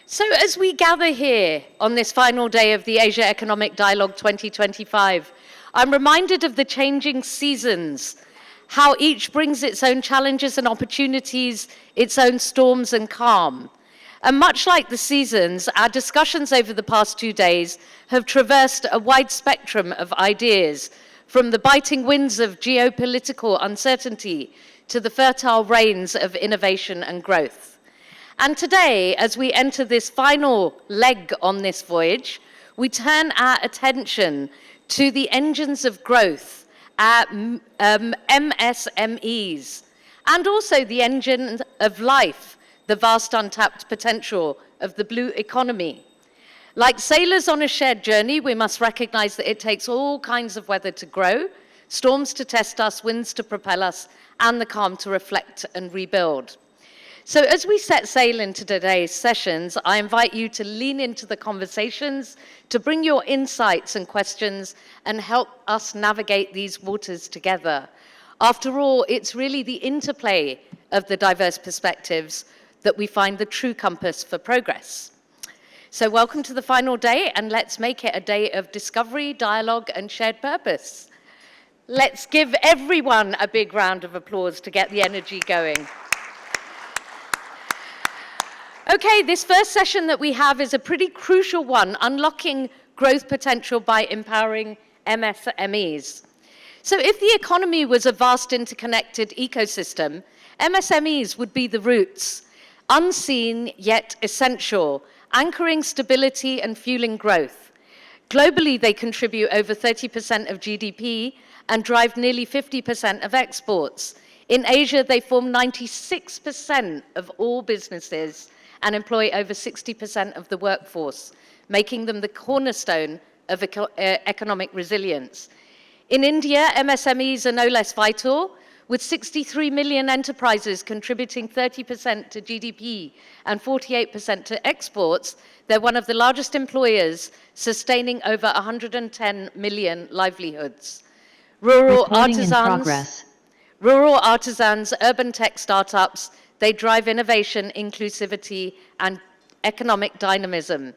So as we gather here on this final day of the Asia Economic Dialogue 2025, I'm reminded of the changing seasons, how each brings its own challenges and opportunities, its own storms and calm. And much like the seasons, our discussions over the past 2 days have traversed a wide spectrum of ideas, from the biting winds of geopolitical uncertainty to the fertile rains of innovation and growth. And today, as we enter this final leg on this voyage, we turn our attention to the engines of growth, our MSMEs, and also the engine of life, the vast untapped potential of the blue economy. Like sailors on a shared journey, we must recognize that it takes all kinds of weather to grow, storms to test us, winds to propel us, and the calm to reflect and rebuild. So as we set sail into today's sessions, I invite you to lean into the conversations, to bring your insights and questions, and help us navigate these waters together. After all, it's really the interplay of the diverse perspectives that we find the true compass for progress. So welcome to the final day, and let's make it a day of discovery, dialogue, and shared purpose. Let's give everyone a big round of applause to get the energy going. Okay, this first session that we have is a pretty crucial one, unlocking growth potential by empowering MSMEs. So if the economy was a vast interconnected ecosystem, MSMEs would be the roots, unseen yet essential, anchoring stability and fueling growth. Globally, they contribute over 30% of GDP and drive nearly 50% of exports. In Asia, they form 96% of all businesses and employ over 60% of the workforce, making them the cornerstone of economic resilience. In India, MSMEs are no less vital, with 63 million enterprises contributing 30% to GDP and 48% to exports. They're one of the largest employers, sustaining over 110 million livelihoods. Rural artisans, urban tech startups, they drive innovation, inclusivity, and economic dynamism.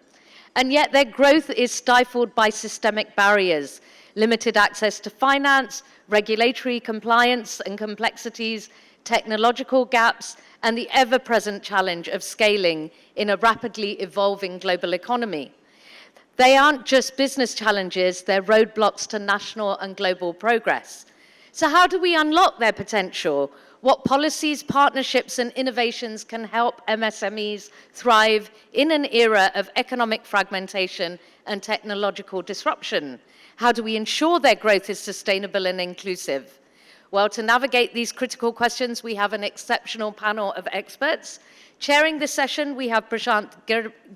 And yet their growth is stifled by systemic barriers, limited access to finance, regulatory compliance and complexities, technological gaps, and the ever-present challenge of scaling in a rapidly evolving global economy. They aren't just business challenges, they're roadblocks to national and global progress. So how do we unlock their potential? What policies, partnerships, and innovations can help MSMEs thrive in an era of economic fragmentation and technological disruption? How do we ensure their growth is sustainable and inclusive? Well, to navigate these critical questions, we have an exceptional panel of experts. Chairing this session, we have Prashant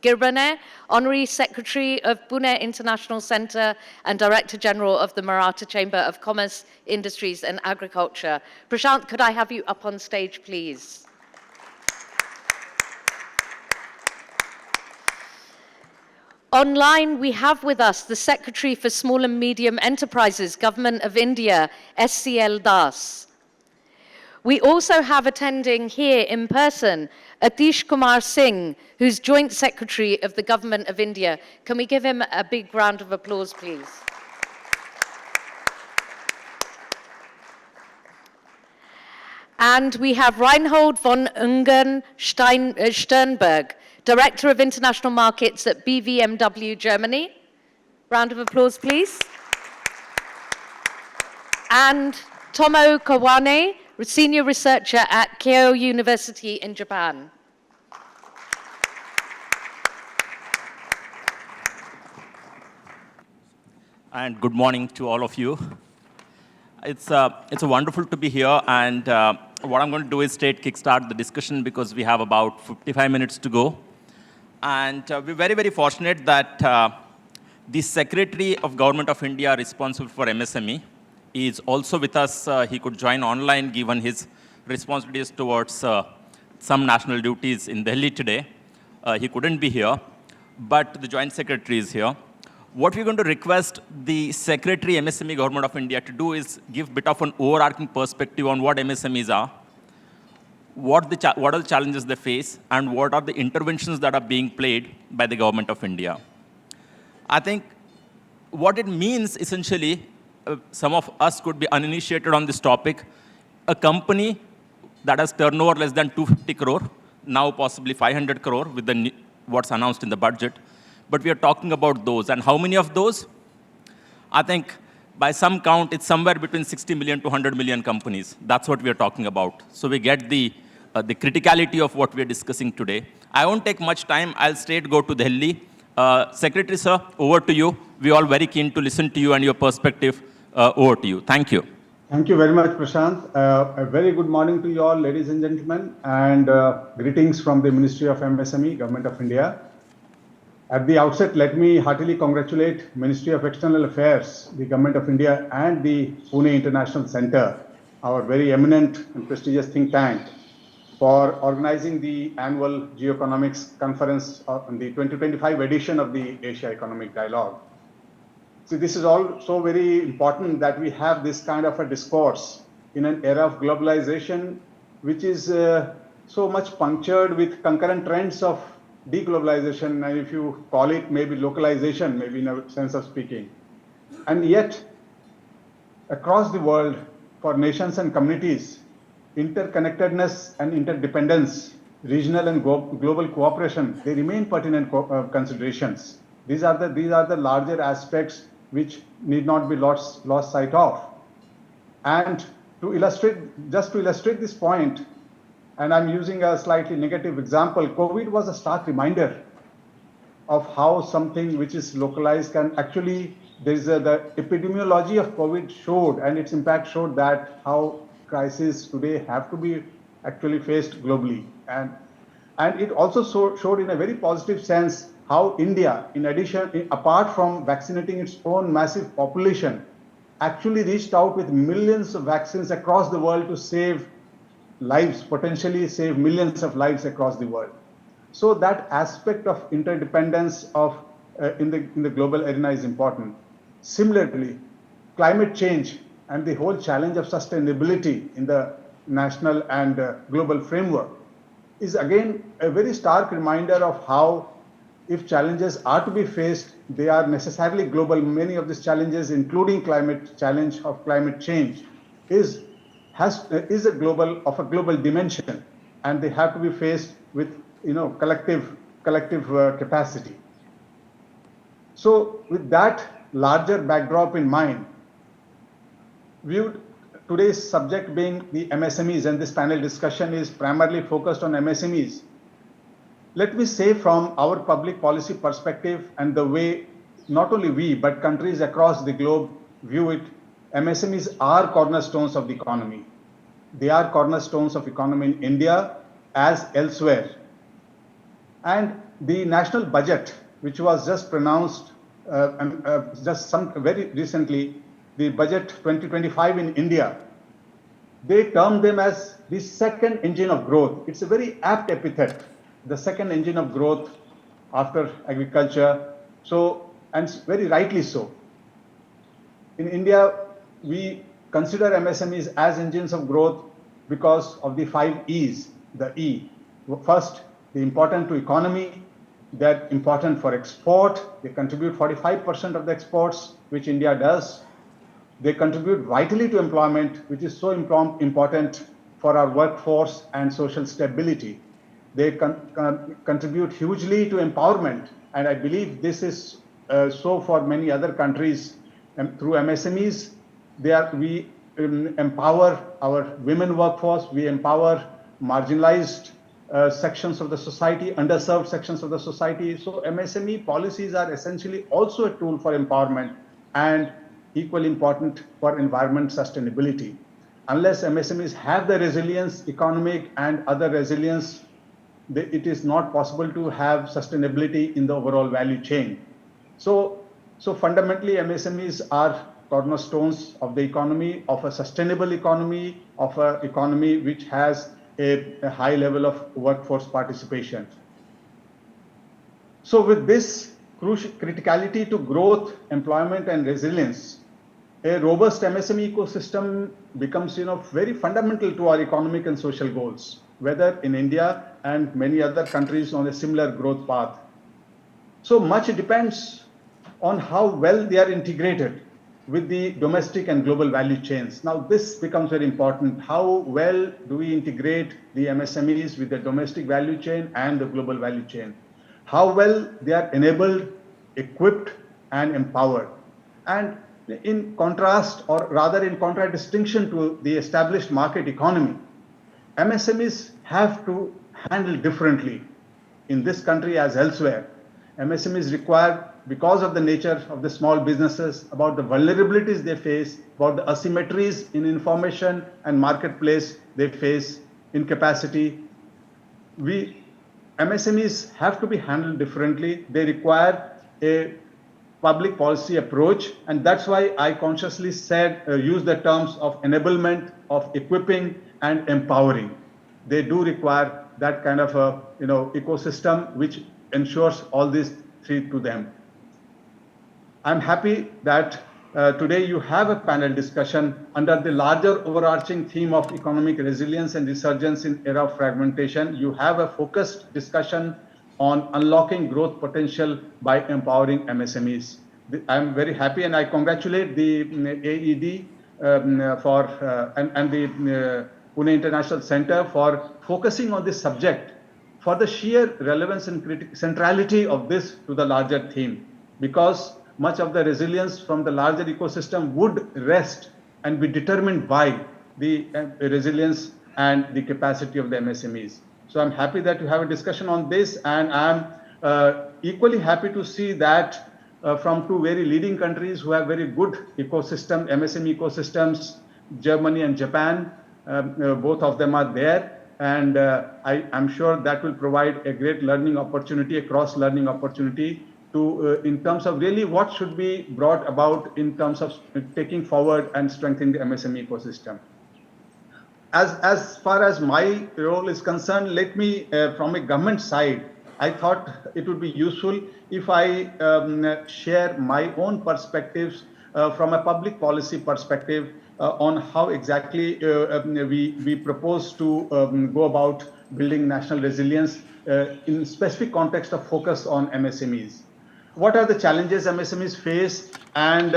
Girbane, Honorary Secretary of Pune International Centre and Director General of the Maratha Chamber of Commerce, Industries and Agriculture. Prashant, could I have you up on stage, please? Online, we have with us the Secretary for Small and Medium Enterprises, Government of India, SCL Das. We also have attending here in person, Atish Kumar Singh, who's Joint Secretary of the Government of India. Can we give him a big round of applause, please? And we have Reinhold von Ungern Sternberg, Director of International Markets at BMW Germany. Round of applause, please. And Tomo Kawane, Senior Researcher at Keio University in Japan. And good morning to all of you. It's wonderful to be here, and what I'm going to do is kickstart the discussion because we have about 55 minutes to go. And we're very, very fortunate that the Secretary of Government of India responsible for MSME is also with us. He could join online given his responsibilities towards some national duties in Delhi today. He couldn't be here, but the Joint Secretary is here. What we're going to request the Secretary MSME Government of India to do is give a bit of an overarching perspective on what MSMEs are, what are the challenges they face, and what are the interventions that are being played by the government of India. I think what it means essentially, some of us could be uninitiated on this topic. A company that has turnover less than 250 crore, now possibly 500 crore with what's announced in the budget. But we are talking about those. And how many of those? I think by some count, it's somewhere between 60 million to 100 million companies. That's what we are talking about. So we get the criticality of what we are discussing today. I won't take much time. I'll straight go to Delhi. Secretary, sir, over to you. We're all very keen to listen to you and your perspective. Over to you. Thank you. Thank you very much, Prashant. A very good morning to you all, ladies and gentlemen, and greetings from the Ministry of MSME, Government of India. At the outset, let me heartily congratulate Ministry of External Affairs, the Government of India, and the Pune International Center, our very eminent and prestigious think tank, for organizing the annual Geoeconomics Conference on the 2025 edition of the Asia Economic Dialogue. See, this is also very important that we have this kind of a discourse in an era of globalization, which is so much punctured with concurrent trends of deglobalization, and if you call it maybe localization, maybe in a sense of speaking. And yet, across the world, for nations and communities, interconnectedness and interdependence, regional and global cooperation, they remain pertinent considerations. These are the larger aspects which need not be lost sight of. And just to illustrate this point, and I'm using a slightly negative example, COVID was a stark reminder of how something which is localized can actually, the epidemiology of COVID showed, and its impact showed that how crises today have to be actually faced globally. And it also showed in a very positive sense how India, in addition, apart from vaccinating its own massive population, actually reached out with millions of vaccines across the world to save lives, potentially save millions of lives across the world. So that aspect of interdependence in the global arena is important. Similarly, climate change and the whole challenge of sustainability in the national and global framework is again a very stark reminder of how, if challenges are to be faced, they are necessarily global. Many of these challenges, including challenge of climate change, is a global dimension, and they have to be faced with collective capacity. So, with that larger backdrop in mind, today's subject being the MSMEs, and this panel discussion is primarily focused on MSMEs. Let me say from our public policy perspective and the way not only we, but countries across the globe view it, MSMEs are cornerstones of the economy. They are cornerstones of economy in India as elsewhere. And the national budget, which was just pronounced very recently, the budget 2025 in India, they termed them as the second engine of growth. It's a very apt epithet, the second engine of growth after agriculture. So, and very rightly so. In India, we consider MSMEs as engines of growth because of the 5 E's. The E, first, the important to economy, they're important for export. They contribute 45% of the exports, which India does. They contribute vitally to employment, which is so important for our workforce and social stability. They contribute hugely to empowerment, and I believe this is so for many other countries. Through MSMEs, we empower our women workforce, we empower marginalized sections of the society, underserved sections of the society. So MSME policies are essentially also a tool for empowerment and equally important for environment sustainability. Unless MSMEs have the resilience, economic and other resilience, it is not possible to have sustainability in the overall value chain. So fundamentally, MSMEs are cornerstones of the economy, of a sustainable economy, of an economy which has a high level of workforce participation. So with this criticality to growth, employment and resilience, a robust MSME ecosystem becomes very fundamental to our economic and social goals. whether in India and many other countries on a similar growth path. So much depends on how well they are integrated with the domestic and global value chains. Now, this becomes very important. How well do we integrate the MSMEs with the domestic value chain and the global value chain? How well they are enabled, equipped, and empowered. And in contrast, or rather in contradistinction to the established market economy, MSMEs have to handle differently in this country as elsewhere. MSMEs require, because of the nature of the small businesses, about the vulnerabilities they face, about the asymmetries in information and marketplace they face in capacity. MSMEs have to be handled differently. They require a public policy approach, and that's why I consciously use the terms of enablement, of equipping, and empowering. They do require that kind of a ecosystem which ensures all these three to them. I'm happy that today you have a panel discussion under the larger overarching theme of economic resilience and resurgence in era of fragmentation. You have a focused discussion on unlocking growth potential by empowering MSMEs. I'm very happy, and I congratulate the AED and the Pune International Center for focusing on this subject, for the sheer relevance and centrality of this to the larger theme, because much of the resilience from the larger ecosystem would rest and be determined by the resilience and the capacity of the MSMEs. So I'm happy that you have a discussion on this, and I'm equally happy to see that from two very leading countries who have very good ecosystem, MSME ecosystems, Germany and Japan, both of them are there. And I'm sure that will provide a great learning opportunity, a cross-learning opportunity in terms of really what should be brought about in terms of taking forward and strengthening the MSME ecosystem. As far as my role is concerned, let me, from a government side, I thought it would be useful if I share my own perspectives from a public policy perspective on how exactly we propose to go about building national resilience in specific context of focus on MSMEs. What are the challenges MSMEs face, and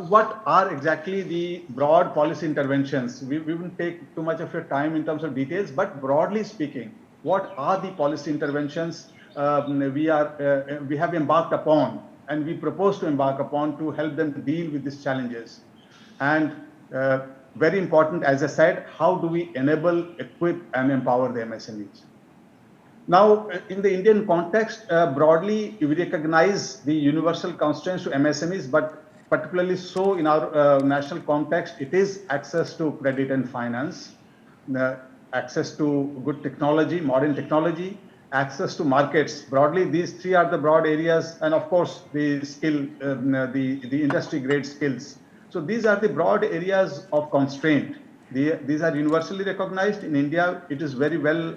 what are exactly the broad policy interventions? We won't take too much of your time in terms of details, but broadly speaking, what are the policy interventions we have embarked upon and we propose to embark upon to help them deal with these challenges? And very important, as I said, how do we enable, equip, and empower the MSMEs? Now, in the Indian context, broadly, we recognize the universal constraints to MSMEs, but particularly so in our national context, it is access to credit and finance, access to good technology, modern technology, access to markets. Broadly, these three are the broad areas, and of course, the skill, the industry-grade skills. So these are the broad areas of constraint. These are universally recognized. In India, it is very well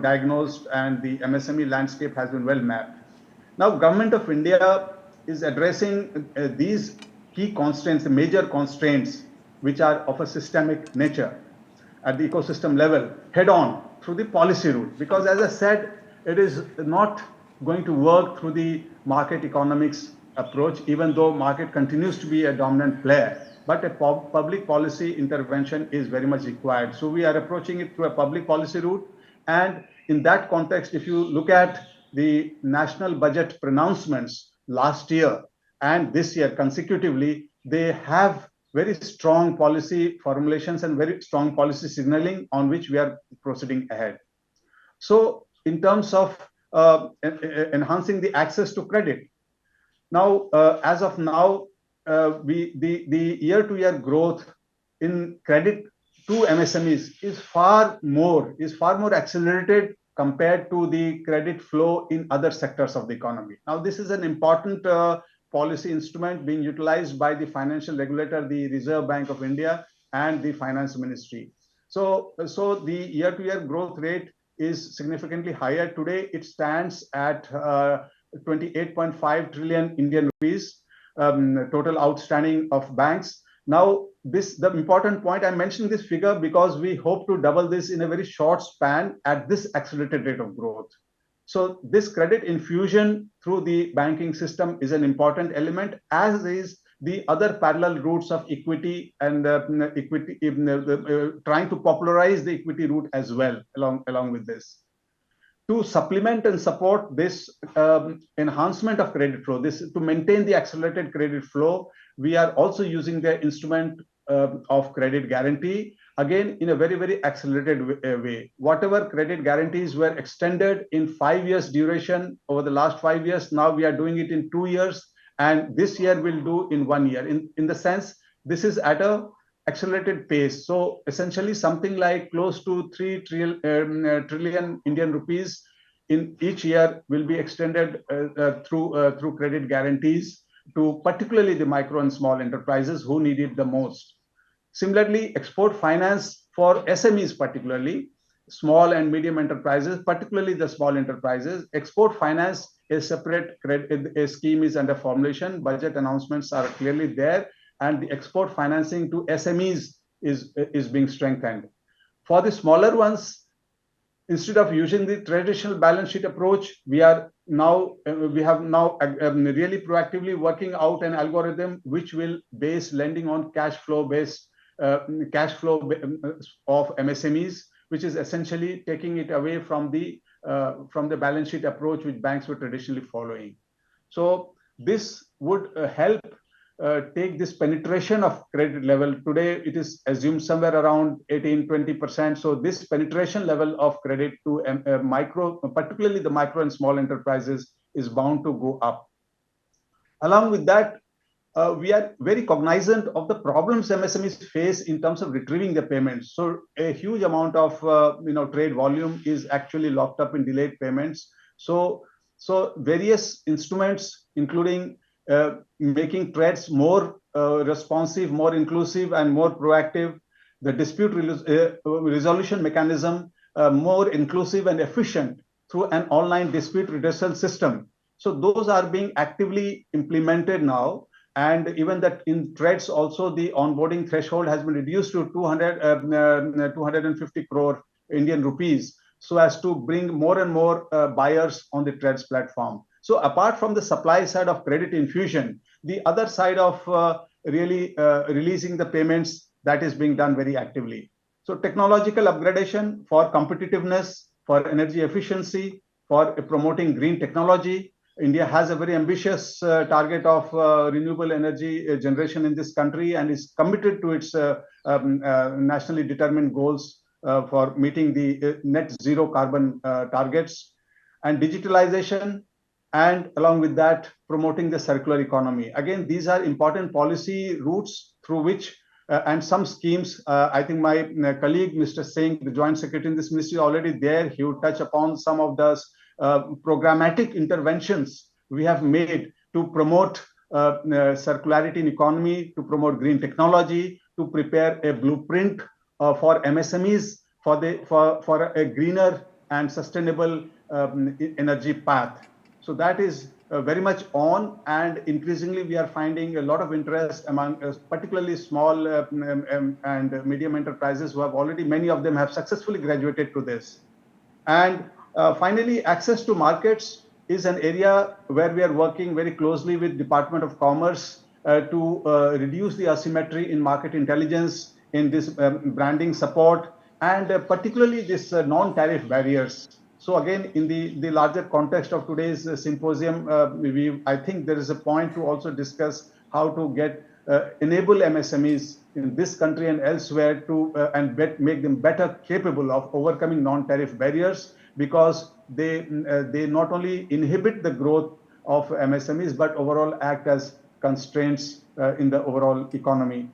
diagnosed, and the MSME landscape has been well mapped. Now, Government of India is addressing these key constraints, the major constraints, which are of a systemic nature at the ecosystem level, head on through the policy route. Because as I said, it is not going to work through the market economics approach, even though market continues to be a dominant player. But a public policy intervention is very much required. So we are approaching it through a public policy route. And in that context, if you look at the national budget pronouncements last year and this year consecutively, they have very strong policy formulations and very strong policy signaling on which we are proceeding ahead. So in terms of enhancing the access to credit, now, as of now, the year-to-year growth in credit to MSMEs is far more accelerated compared to the credit flow in other sectors of the economy. Now, this is an important policy instrument being utilized by the financial regulator, the Reserve Bank of India, and the Finance Ministry. So the year-to-year growth rate is significantly higher. Today, it stands at 28.5 trillion Indian rupees, total outstanding of banks. Now, the important point, I'm mentioning this figure because we hope to double this in a very short span at this accelerated rate of growth. So this credit infusion through the banking system is an important element, as is the other parallel routes of equity and trying to popularize the equity route as well along with this. To supplement and support this enhancement of credit flow, to maintain the accelerated credit flow, we are also using the instrument of credit guarantee, again in a very, very accelerated way. Whatever credit guarantees were extended in 5 years duration over the last 5 years, now we are doing it in 2 years, and this year we'll do in 1 year. In the sense, this is at a accelerated pace. So essentially something like close to 3 trillion Indian rupees in each year will be extended through credit guarantees to particularly the micro and small enterprises who need it the most. Similarly, export finance for SMEs, particularly small and medium enterprises, particularly the small enterprises, export finance, a separate credit scheme is under formulation. Budget announcements are clearly there, and the export financing to SMEs is being strengthened. For the smaller ones, instead of using the traditional balance sheet approach, we have now really proactively working out an algorithm which will base lending on cash flow of MSMEs, which is essentially taking it away from the balance sheet approach which banks were traditionally following. So this would help take this penetration of credit level. Today, it is assumed somewhere around 18-20%. So this penetration level of credit to particularly the micro and small enterprises, is bound to go up. Along with that, we are very cognizant of the problems MSMEs face in terms of retrieving the payments. So a huge amount of trade volume is actually locked up in delayed payments. So various instruments, including making threats more responsive, more inclusive, and more proactive, the dispute resolution mechanism more inclusive and efficient through an online dispute redressal system. So those are being actively implemented now. And even that in threats also, the onboarding threshold has been reduced to 250 crore Indian rupees, so as to bring more and more buyers on the threats platform. So apart from the supply side of credit infusion, the other side of really releasing the payments, that is being done very actively. So technological upgradation for competitiveness, for energy efficiency, for promoting green technology. India has a very ambitious target of renewable energy generation in this country, and is committed to its nationally determined goals for meeting the net zero carbon targets, and digitalization, and along with that, promoting the circular economy. Again, these are important policy routes through which, and some schemes, I think my colleague, Mr. Singh, the Joint Secretary in this ministry, already there. He would touch upon some of the programmatic interventions we have made to promote circularity in economy, to promote green technology, to prepare a blueprint for MSMEs for a greener and sustainable energy path. So that is very much on, and increasingly we are finding a lot of interest among particularly small and medium enterprises who have already, many of them have successfully graduated to this. And finally, access to markets is an area where we are working very closely with Department of Commerce to reduce the asymmetry in market intelligence, in this branding support, and particularly this non-tariff barriers. So again, in the larger context of today's symposium, I think there is a point to also discuss how to enable MSMEs in this country and elsewhere to make them better capable of overcoming non-tariff barriers, because they not only inhibit the growth of MSMEs, but overall act as constraints in the overall economy.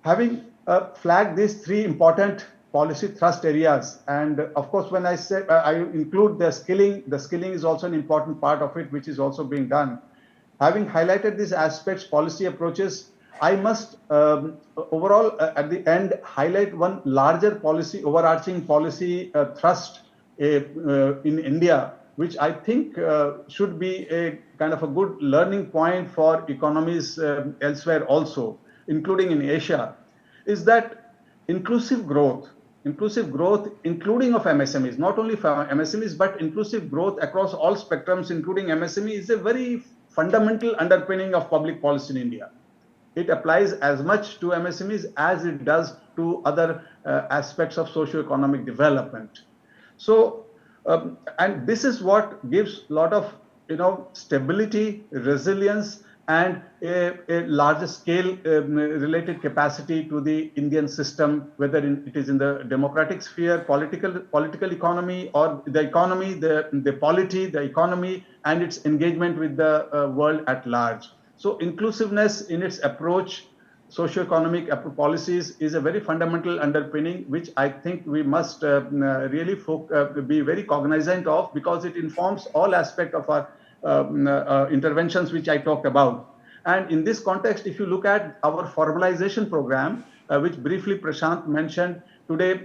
Having flagged these three important policy thrust areas, and of course, when I say I include the skilling is also an important part of it, which is also being done. Having highlighted these aspects, policy approaches, I must overall at the end highlight one larger policy, overarching policy thrust in India, which I think should be a kind of a good learning point for economies elsewhere also. including in Asia, is that inclusive growth, including of MSMEs, not only for MSMEs, but inclusive growth across all spectrums, including MSME, is a very fundamental underpinning of public policy in India. It applies as much to MSMEs as it does to other aspects of socio-economic development. So, and this is what gives a lot of stability, resilience, and a larger scale related capacity to the Indian system, whether it is in the democratic sphere, political economy, or the economy, the polity, the economy, and its engagement with the world at large. So inclusiveness in its approach, socio-economic policies, is a very fundamental underpinning, which I think we must really be very cognizant of, because it informs all aspects of our interventions, which I talked about. And in this context, if you look at our formalization program, which briefly Prashant mentioned today,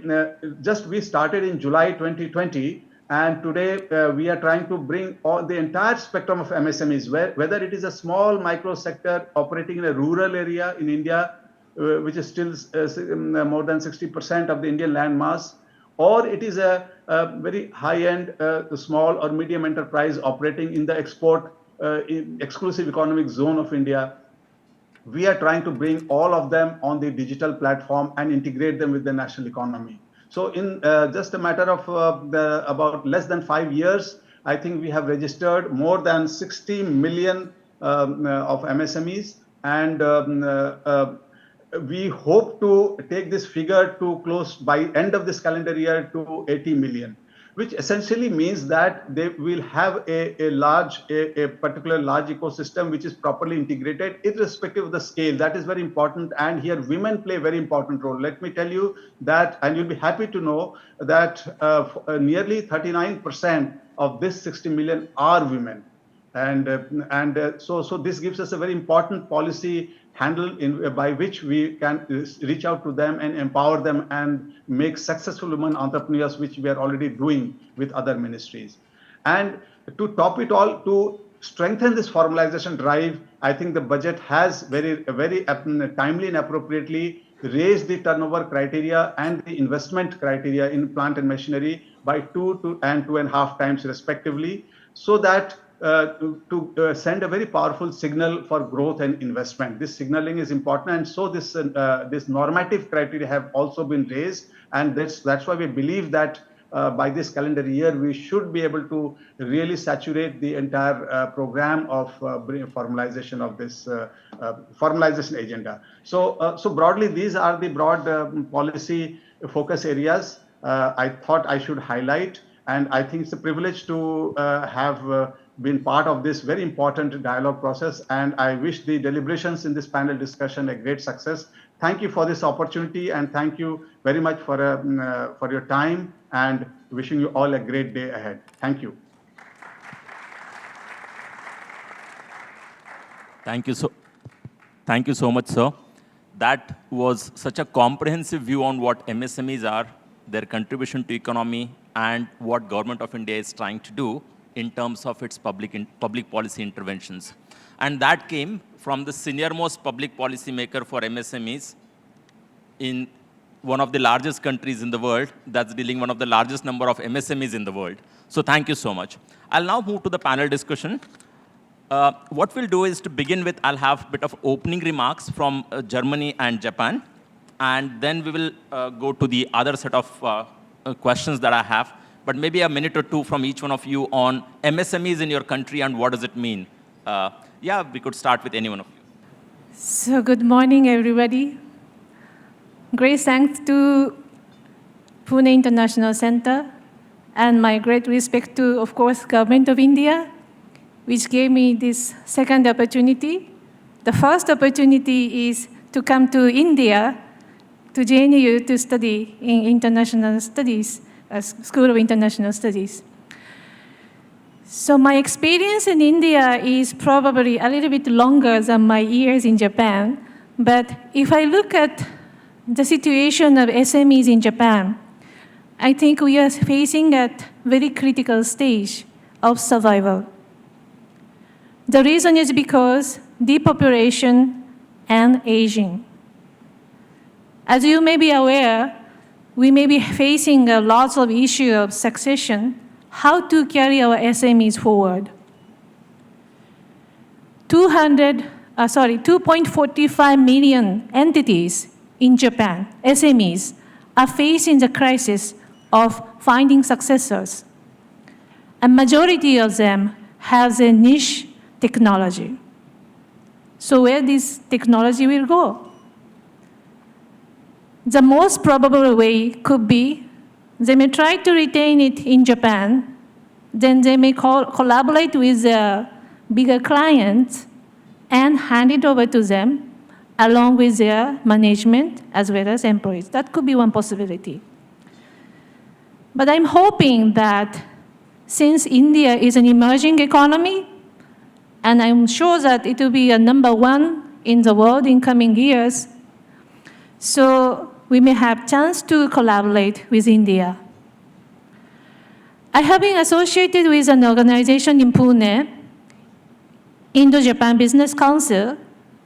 we started in July 2020. And today we are trying to bring the entire spectrum of MSMEs, whether it is a small micro sector operating in a rural area in India, which is still more than 60% of the Indian land mass, or it is a very high-end small or medium enterprise operating in the exclusive economic zone of India. We are trying to bring all of them on the digital platform and integrate them with the national economy. So in just a matter of about less than 5 years, I think we have registered more than 60 million of MSMEs, and we hope to take this figure to close by end of this calendar year to 80 million, which essentially means that they will have a particular large ecosystem which is properly integrated, irrespective of the scale. That is very important, and here women play a very important role. Let me tell you that, and you'll be happy to know that nearly 39% of this 60 million are women. So this gives us a very important policy handle by which we can reach out to them and empower them and make successful women entrepreneurs, which we are already doing with other ministries. And to top it all, to strengthen this formalization drive, I think the budget has very timely and appropriately raised the turnover criteria and the investment criteria in plant and machinery by 2 and 2.5 times respectively, so that to send a very powerful signal for growth and investment. This signaling is important, and so this normative criteria have also been raised, and that's why we believe that by this calendar year we should be able to really saturate the entire program of formalization of this formalization agenda. So broadly, these are the broad policy focus areas I thought I should highlight, and I think it's a privilege to have been part of this very important dialogue process, and I wish the deliberations in this panel discussion a great success. Thank you for this opportunity, and thank you very much for your time, and wishing you all a great day ahead. Thank you. Thank you so much, sir. That was such a comprehensive view on what MSMEs are, their contribution to economy, and what Government of India is trying to do in terms of its public policy interventions. And that came from the senior-most public policy maker for MSMEs in one of the largest countries in the world that's dealing one of the largest number of MSMEs in the world. So thank you so much. I'll now move to the panel discussion. What we'll do is, to begin with, I'll have a bit of opening remarks from Germany and Japan, and then we will go to the other set of questions that I have, but maybe a minute or two from each one of you on MSMEs in your country and what does it mean. Yeah, we could start with any one of you. So good morning, everybody. Great thanks to Pune International Center, and my great respect to, of course, Government of India, which gave me this second opportunity. The first opportunity is to come to India, to JNU, to study in international studies, School of International Studies. So my experience in India is probably a little bit longer than my years in Japan, but if I look at the situation of SMEs in Japan, I think we are facing at very critical stage of survival. The reason is because depopulation and aging. As you may be aware, we may be facing lots of issues of succession, how to carry our SMEs forward. 2.45 million entities in Japan, SMEs, are facing the crisis of finding successors. A majority of them have a niche technology. So where this technology will go? The most probable way could be they may try to retain it in Japan, then they may collaborate with their bigger clients and hand it over to them along with their management as well as employees. That could be one possibility. But I'm hoping that since India is an emerging economy, and I'm sure that it will be a number one in the world in coming years, so we may have chance to collaborate with India. I have been associated with an organization in Pune, Indo-Japan Business Council,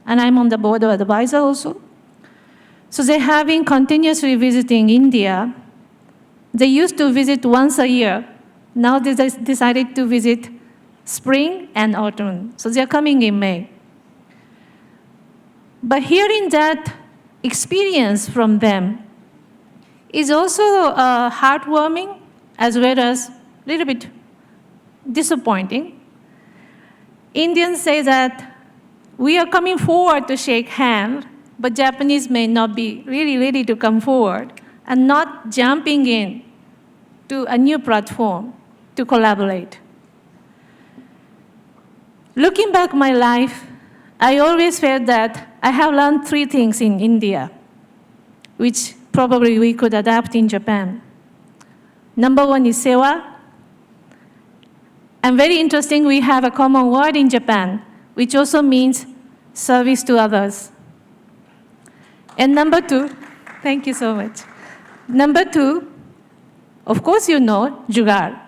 and I'm on the board of advisor also. So they have been continuously visiting India. They used to visit once a year. Now they decided to visit spring and autumn. So they're coming in May. But hearing that experience from them is also heartwarming as well as a little bit disappointing. Indians say that we are coming forward to shake hands, but Japanese may not be really ready to come forward and not jumping in to a new platform to collaborate. Looking back my life, I always felt that I have learned 3 things in India, which probably we could adapt in Japan. Number 1 is sewa. And very interesting, we have a common word in Japan, which also means service to others. And number 2, thank you so much. Number 2, of course you know, jugaad.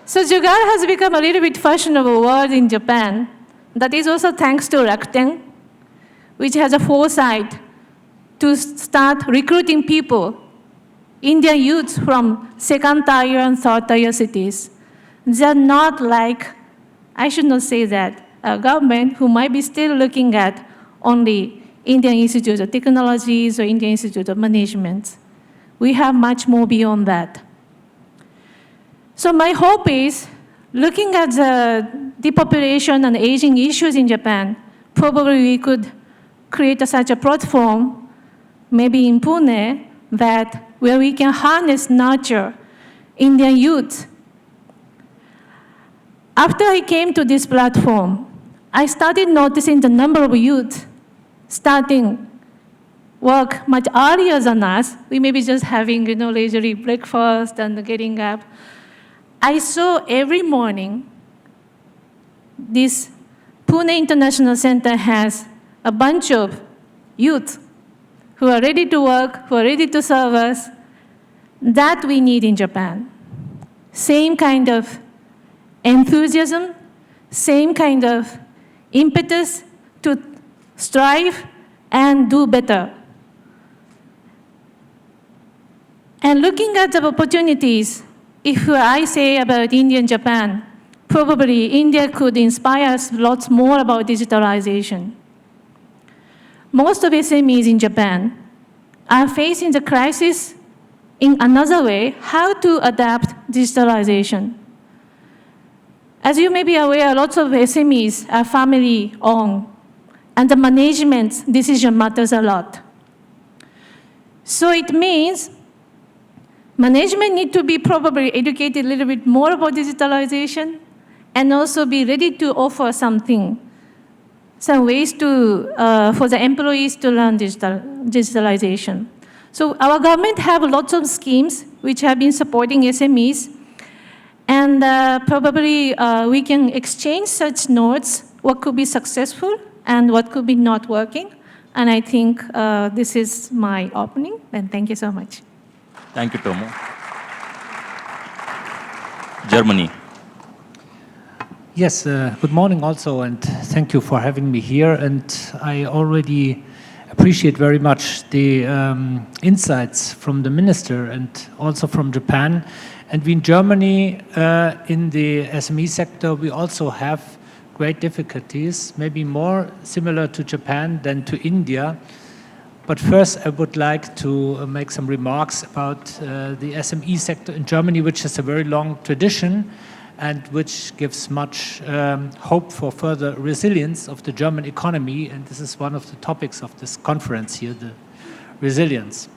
So jugaad has become a little bit fashionable word in Japan. That is also thanks to Rakuten, which has a foresight to start recruiting people, Indian youths from second tier and third tier cities. They're not like, I should not say that, a government who might be still looking at only Indian Institute of Technologies or Indian Institute of Management. We have much more beyond that. So my hope is, looking at the depopulation and aging issues in Japan, probably we could create such a platform, maybe in Pune, where we can harness, nurture Indian youth. After I came to this platform, I started noticing the number of youth starting work much earlier than us. We may be just having, leisurely breakfast and getting up. I saw every morning this Pune International Center has a bunch of youth who are ready to work, who are ready to serve us. That we need in Japan. Same kind of enthusiasm, same kind of impetus to strive and do better. And looking at the opportunities, if I say about India and Japan, probably India could inspire us lots more about digitalization. Most of SMEs in Japan are facing the crisis in another way, how to adapt digitalization. As you may be aware, lots of SMEs are family-owned, and the management decision matters a lot. So it means management need to be probably educated a little bit more about digitalization and also be ready to offer something, some ways to, for the employees to learn digitalization. So our government have lots of schemes which have been supporting SMEs, and probably we can exchange such notes, what could be successful and what could be not working. And I think this is my opening, and thank you so much. Thank you, Tomo. Germany. Yes, good morning also, and thank you for having me here. And I already appreciate very much the insights from the minister and also from Japan. And we in Germany, in the SME sector, we also have great difficulties, maybe more similar to Japan than to India. But first, I would like to make some remarks about the SME sector in Germany, which has a very long tradition and which gives much hope for further resilience of the German economy. And this is one of the topics of this conference here, the resilience.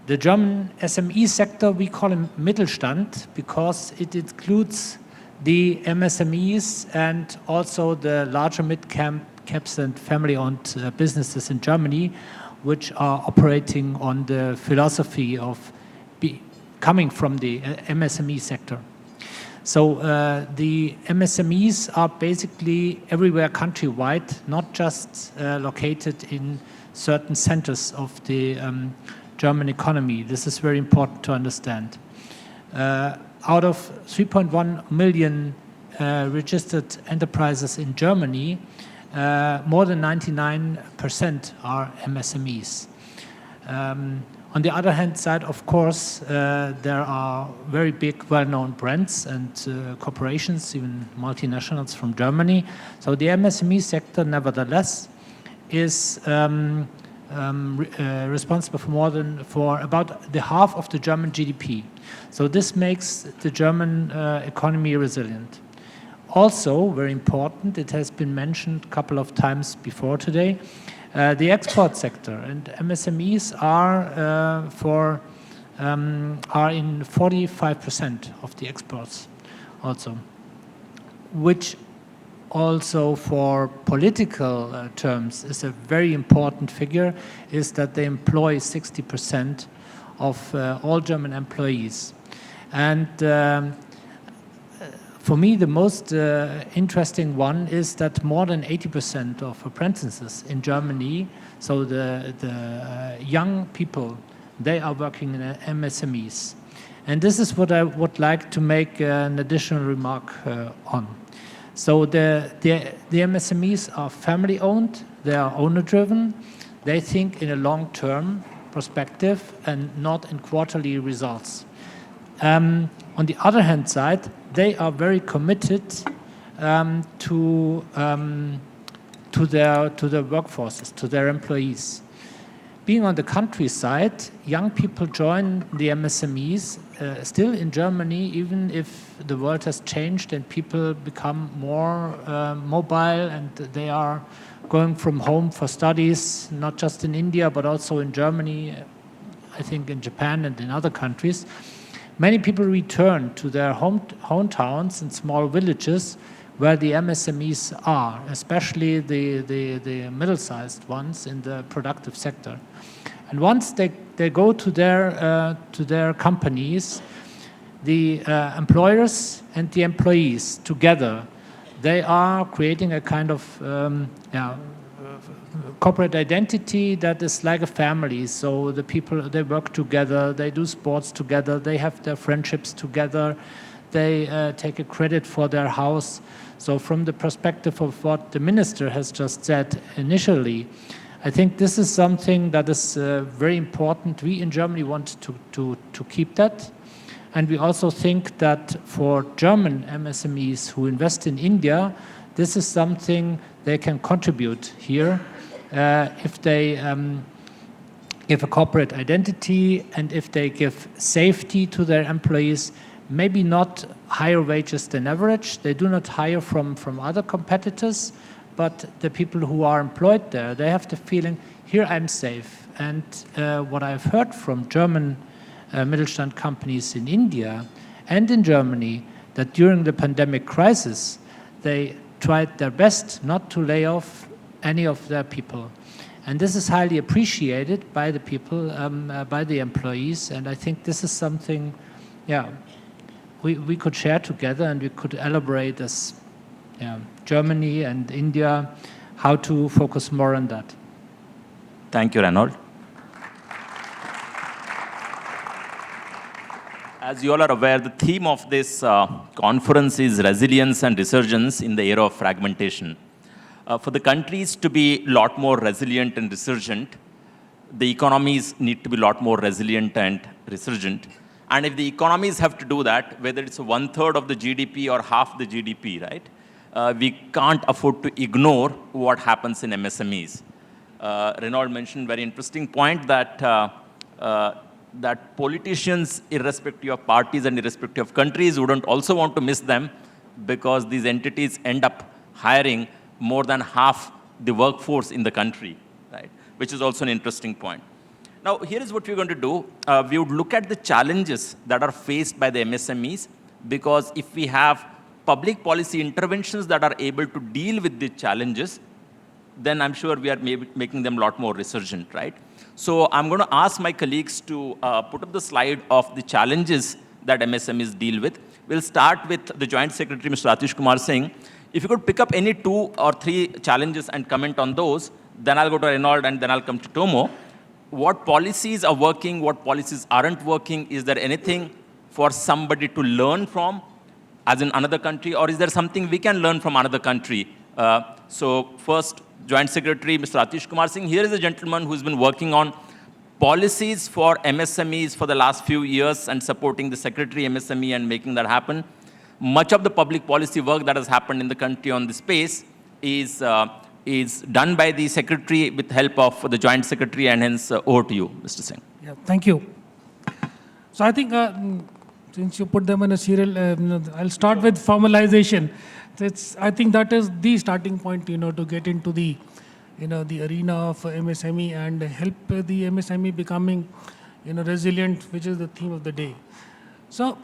The German SME sector, we call it Mittelstand because it includes the MSMEs and also the larger mid-caps and family-owned businesses in Germany, which are operating on the philosophy of coming from the MSME sector. So the MSMEs are basically everywhere countrywide, not just located in certain centers of the German economy. This is very important to understand. Out of 3.1 million registered enterprises in Germany, more than 99% are MSMEs. On the other hand side, of course, there are very big, well-known brands and corporations, even multinationals from Germany. So the MSME sector, nevertheless, is responsible for about the half of the German GDP. So this makes the German economy resilient. Also, very important, it has been mentioned a couple of times before today, the export sector, and MSMEs are in 45% of the exports also, which also for political terms is a very important figure, is that they employ 60% of all German employees. And for me, the most interesting one is that more than 80% of apprentices in Germany, so the young people, they are working in MSMEs. And this is what I would like to make an additional remark on. So the MSMEs are family-owned, they are owner-driven, they think in a long-term perspective and not in quarterly results. On the other hand side, they are very committed to their workforces, to their employees. Being on the countryside, young people join the MSMEs still in Germany, even if the world has changed and people become more mobile and they are going from home for studies, not just in India, but also in Germany, I think in Japan and in other countries. Many people return to their hometowns and small villages where the MSMEs are, especially the middle-sized ones in the productive sector. And once they go to their companies, the employers and the employees together, they are creating a kind of corporate identity that is like a family. So the people, they work together, they do sports together, they have their friendships together, they take a credit for their house. So from the perspective of what the minister has just said initially, I think this is something that is very important. We in Germany want to keep that. And we also think that for German MSMEs who invest in India, this is something they can contribute here if they give a corporate identity and if they give safety to their employees, maybe not higher wages than average. They do not hire from other competitors, but the people who are employed there, they have the feeling, here I'm safe. And what I've heard from German Mittelstand companies in India and in Germany, that during the pandemic crisis, they tried their best not to lay off any of their people. And this is highly appreciated by the people, by the employees. And I think this is something, we could share together and we could elaborate as Germany and India, how to focus more on that. Thank you, Reynold. As you all are aware, the theme of this conference is resilience and resurgence in the era of fragmentation. For the countries to be a lot more resilient and resurgent, the economies need to be a lot more resilient and resurgent. And if the economies have to do that, whether it's 1/3 of the GDP or half the GDP, right? We can't afford to ignore what happens in MSMEs. Renaud mentioned very interesting point that that politicians, irrespective of parties and irrespective of countries, wouldn't also want to miss them because these entities end up hiring more than half the workforce in the country, right? Which is also an interesting point. Now, here is what we're going to do. We would look at the challenges that are faced by the MSMEs, because if we have public policy interventions that are able to deal with the challenges, then I'm sure we are maybe making them a lot more resurgent, right? So I'm going to ask my colleagues to put up the slide of the challenges that MSMEs deal with. We'll start with the Joint Secretary, Mr. Atish Kumar Singh. If you could pick up any 2 or 3 challenges and comment on those, then I'll go to Renaud and then I'll come to Tomo. What policies are working, what policies aren't working? Is there anything for somebody to learn from, as in another country, or is there something we can learn from another country? So first, Joint Secretary, Mr. Atish Kumar Singh. Here is a gentleman who's been working on policies for MSMEs for the last few years and supporting the Secretary MSME and making that happen. Much of the public policy work that has happened in the country on this space is done by the Secretary with help of the Joint Secretary, and hence over to you, Mr. Singh. Yeah, thank you. So I think since you put them in a serial, I'll start with formalization. I think that is the starting point, to get into the, the arena of MSME and help the MSME becoming, resilient, which is the theme of the day. So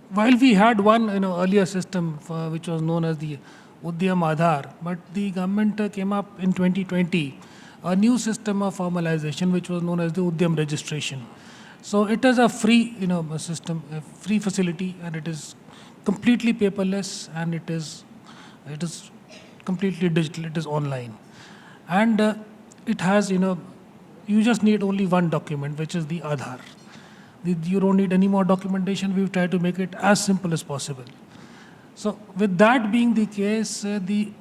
while we had one, earlier system which was known as the Udyam Aadhar, but the government came up in 2020 a new system of formalization which was known as the Udyam registration. So it is a free, system, a free facility, and it is completely paperless, and it is completely digital. It is online, and it has, you just need only one document, which is the Aadhar. You don't need any more documentation. We've tried to make it as simple as possible. So with that being the case, the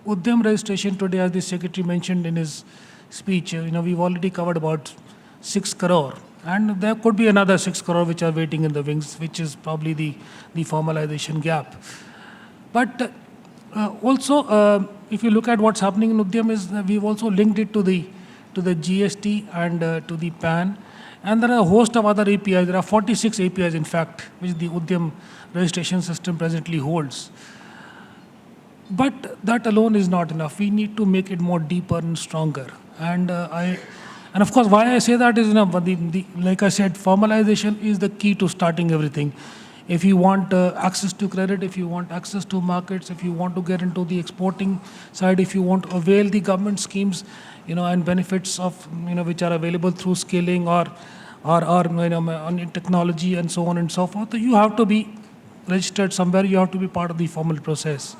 Udyam registration today, as the Secretary mentioned in his speech, we've already covered about 6 crore. And there could be another 6 crore which are waiting in the wings, which is probably the formalization gap. But also, if you look at what's happening in Udyam, is we've also linked it to the GST and to the PAN. And there are a host of other APIs. There are 46 APIs, in fact, which the Udyam registration system presently holds. But that alone is not enough. We need to make it more deeper and stronger. And of course, why I say that is, like I said, formalization is the key to starting everything. If you want access to credit, if you want access to markets, if you want to get into the exporting side, if you want to avail the government schemes, and benefits of, which are available through scaling or on technology and so on and so forth, you have to be registered somewhere. You have to be part of the formal process.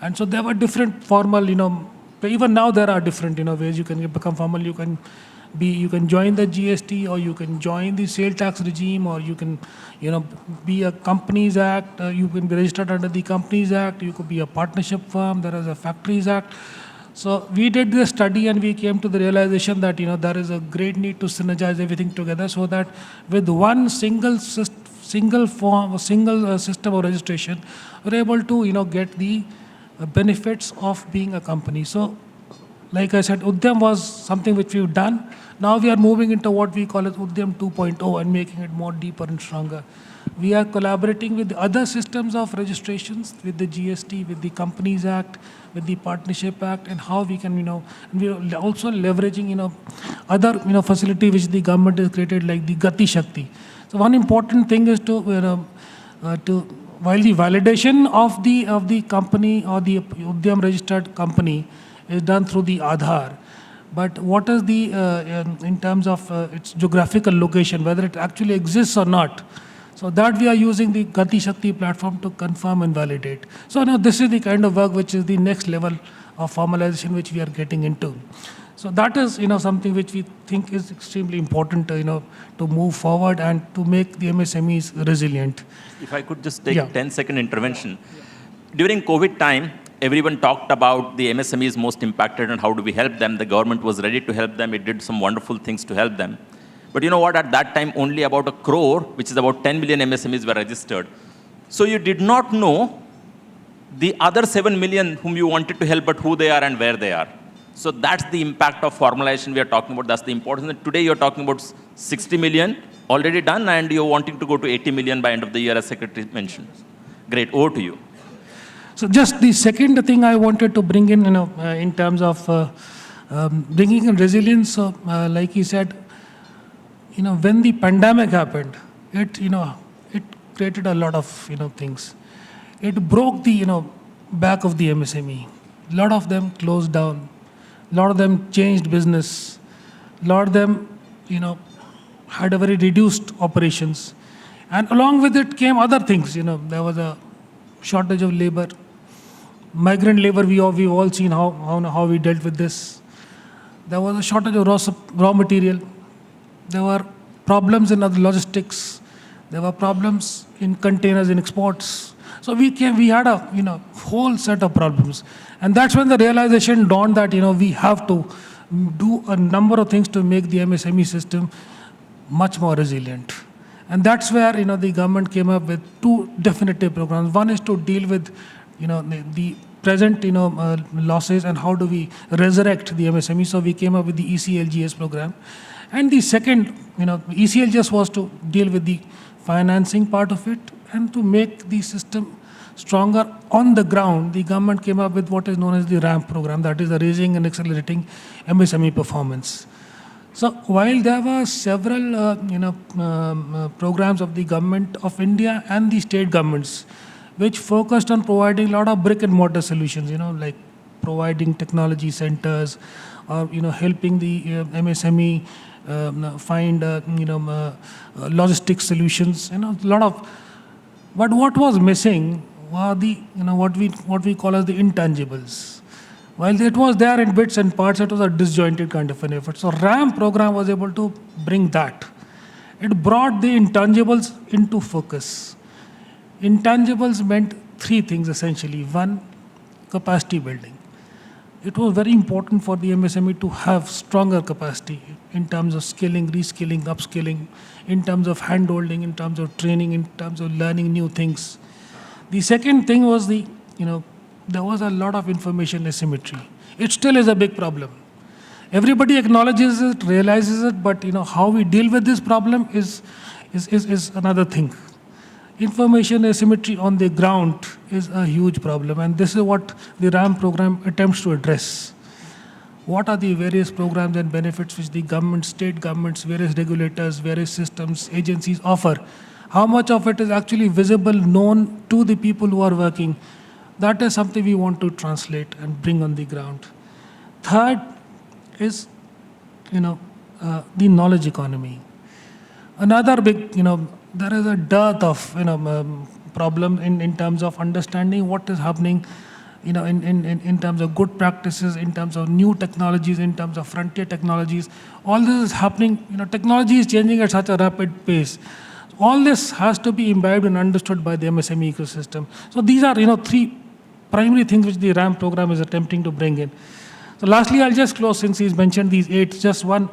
And so there were different formal, even now there are different, ways you can become formal. You can join the GST, or you can join the sale tax regime, or you can, be a Companies Act. You can be registered under the Companies Act. You could be a partnership firm. There is a Factories Act. So we did this study, and we came to the realization that, there is a great need to synergize everything together, so that with one single system of registration, we're able to, get the benefits of being a company. So, like I said, Udyam was something which we've done. Now we are moving into what we call as Udyam 2.0 and making it more deeper and stronger. We are collaborating with other systems of registrations, with the GST, with the Companies Act, with the Partnership Act, and how we can, and we are also leveraging, other, facility which the government has created, like the Gati Shakti. So one important thing is to while the validation of the company or the Udyam registered company is done through the Aadhar, but what is the in terms of its geographical location, whether it actually exists or not. So that we are using the Gati Shakti platform to confirm and validate. So now this is the kind of work which is the next level of formalization which we are getting into. So that is, something which we think is extremely important, to move forward and to make the MSMEs resilient. If I could just take a 10-second intervention. During COVID time, everyone talked about the MSMEs most impacted and how do we help them. The government was ready to help them. It did some wonderful things to help them. But you know what? At that time, only about 1 crore, which is about 10 million MSMEs were registered. So you did not know the other 7 million whom you wanted to help, but who they are and where they are. So that's the impact of formalization we are talking about. That's the importance. And today you're talking about 60 million already done, and you're wanting to go to 80 million by end of the year, as Secretary mentioned. Great. Over to you. So just the second thing I wanted to bring in, in terms of bringing in resilience. So, like he said, when the pandemic happened, it created a lot of things. It broke the back of the MSME. A lot of them closed down. A lot of them changed business. A lot of them had a very reduced operations, and along with it came other things. There was a shortage of labor. Migrant labor, we've all seen how we dealt with this. There was a shortage of raw material. There were problems in other logistics. There were problems in containers, in exports. So we had a whole set of problems. And that's when the realization dawned that we have to do a number of things to make the MSME system much more resilient. And that's where the government came up with two definitive programs. One is to deal with the present losses and how do we resurrect the MSME. So we came up with the ECLGS program. And the second, ECLGS was to deal with the financing part of it, and to make the system stronger on the ground. The government came up with what is known as the RAMP program, that is the Raising and Accelerating MSME Performance. So while there were several programs of the government of India and the state governments which focused on providing a lot of brick and mortar solutions, like providing technology centers, or helping the MSME find logistics solutions, a lot of. But what was missing were the what we call as the intangibles. While it was there in bits and parts, it was a disjointed kind of an effort. So RAM program was able to bring that. It brought the intangibles into focus. Intangibles meant three things essentially. One, capacity building. It was very important for the MSME to have stronger capacity in terms of skilling, reskilling, upskilling, in terms of handholding, in terms of training, in terms of learning new things. The second thing was there was a lot of information asymmetry. It still is a big problem. Everybody acknowledges it, realizes it, but how we deal with this problem is another thing. Information asymmetry on the ground is a huge problem, and this is what the RAM program attempts to address. What are the various programs and benefits which the government, state governments, various regulators, various systems, agencies offer? How much of it is actually visible, known to the people who are working? That is something we want to translate and bring on the ground. Third is, the knowledge economy. Another big, there is a dearth of, problem in terms of understanding what is happening, in terms of good practices, in terms of new technologies, in terms of frontier technologies. All this is happening, technology is changing at such a rapid pace. All this has to be imbibed and understood by the MSME ecosystem. So these are, three primary things which the RAM program is attempting to bring in. So lastly, I'll just close since he's mentioned these 8, just one.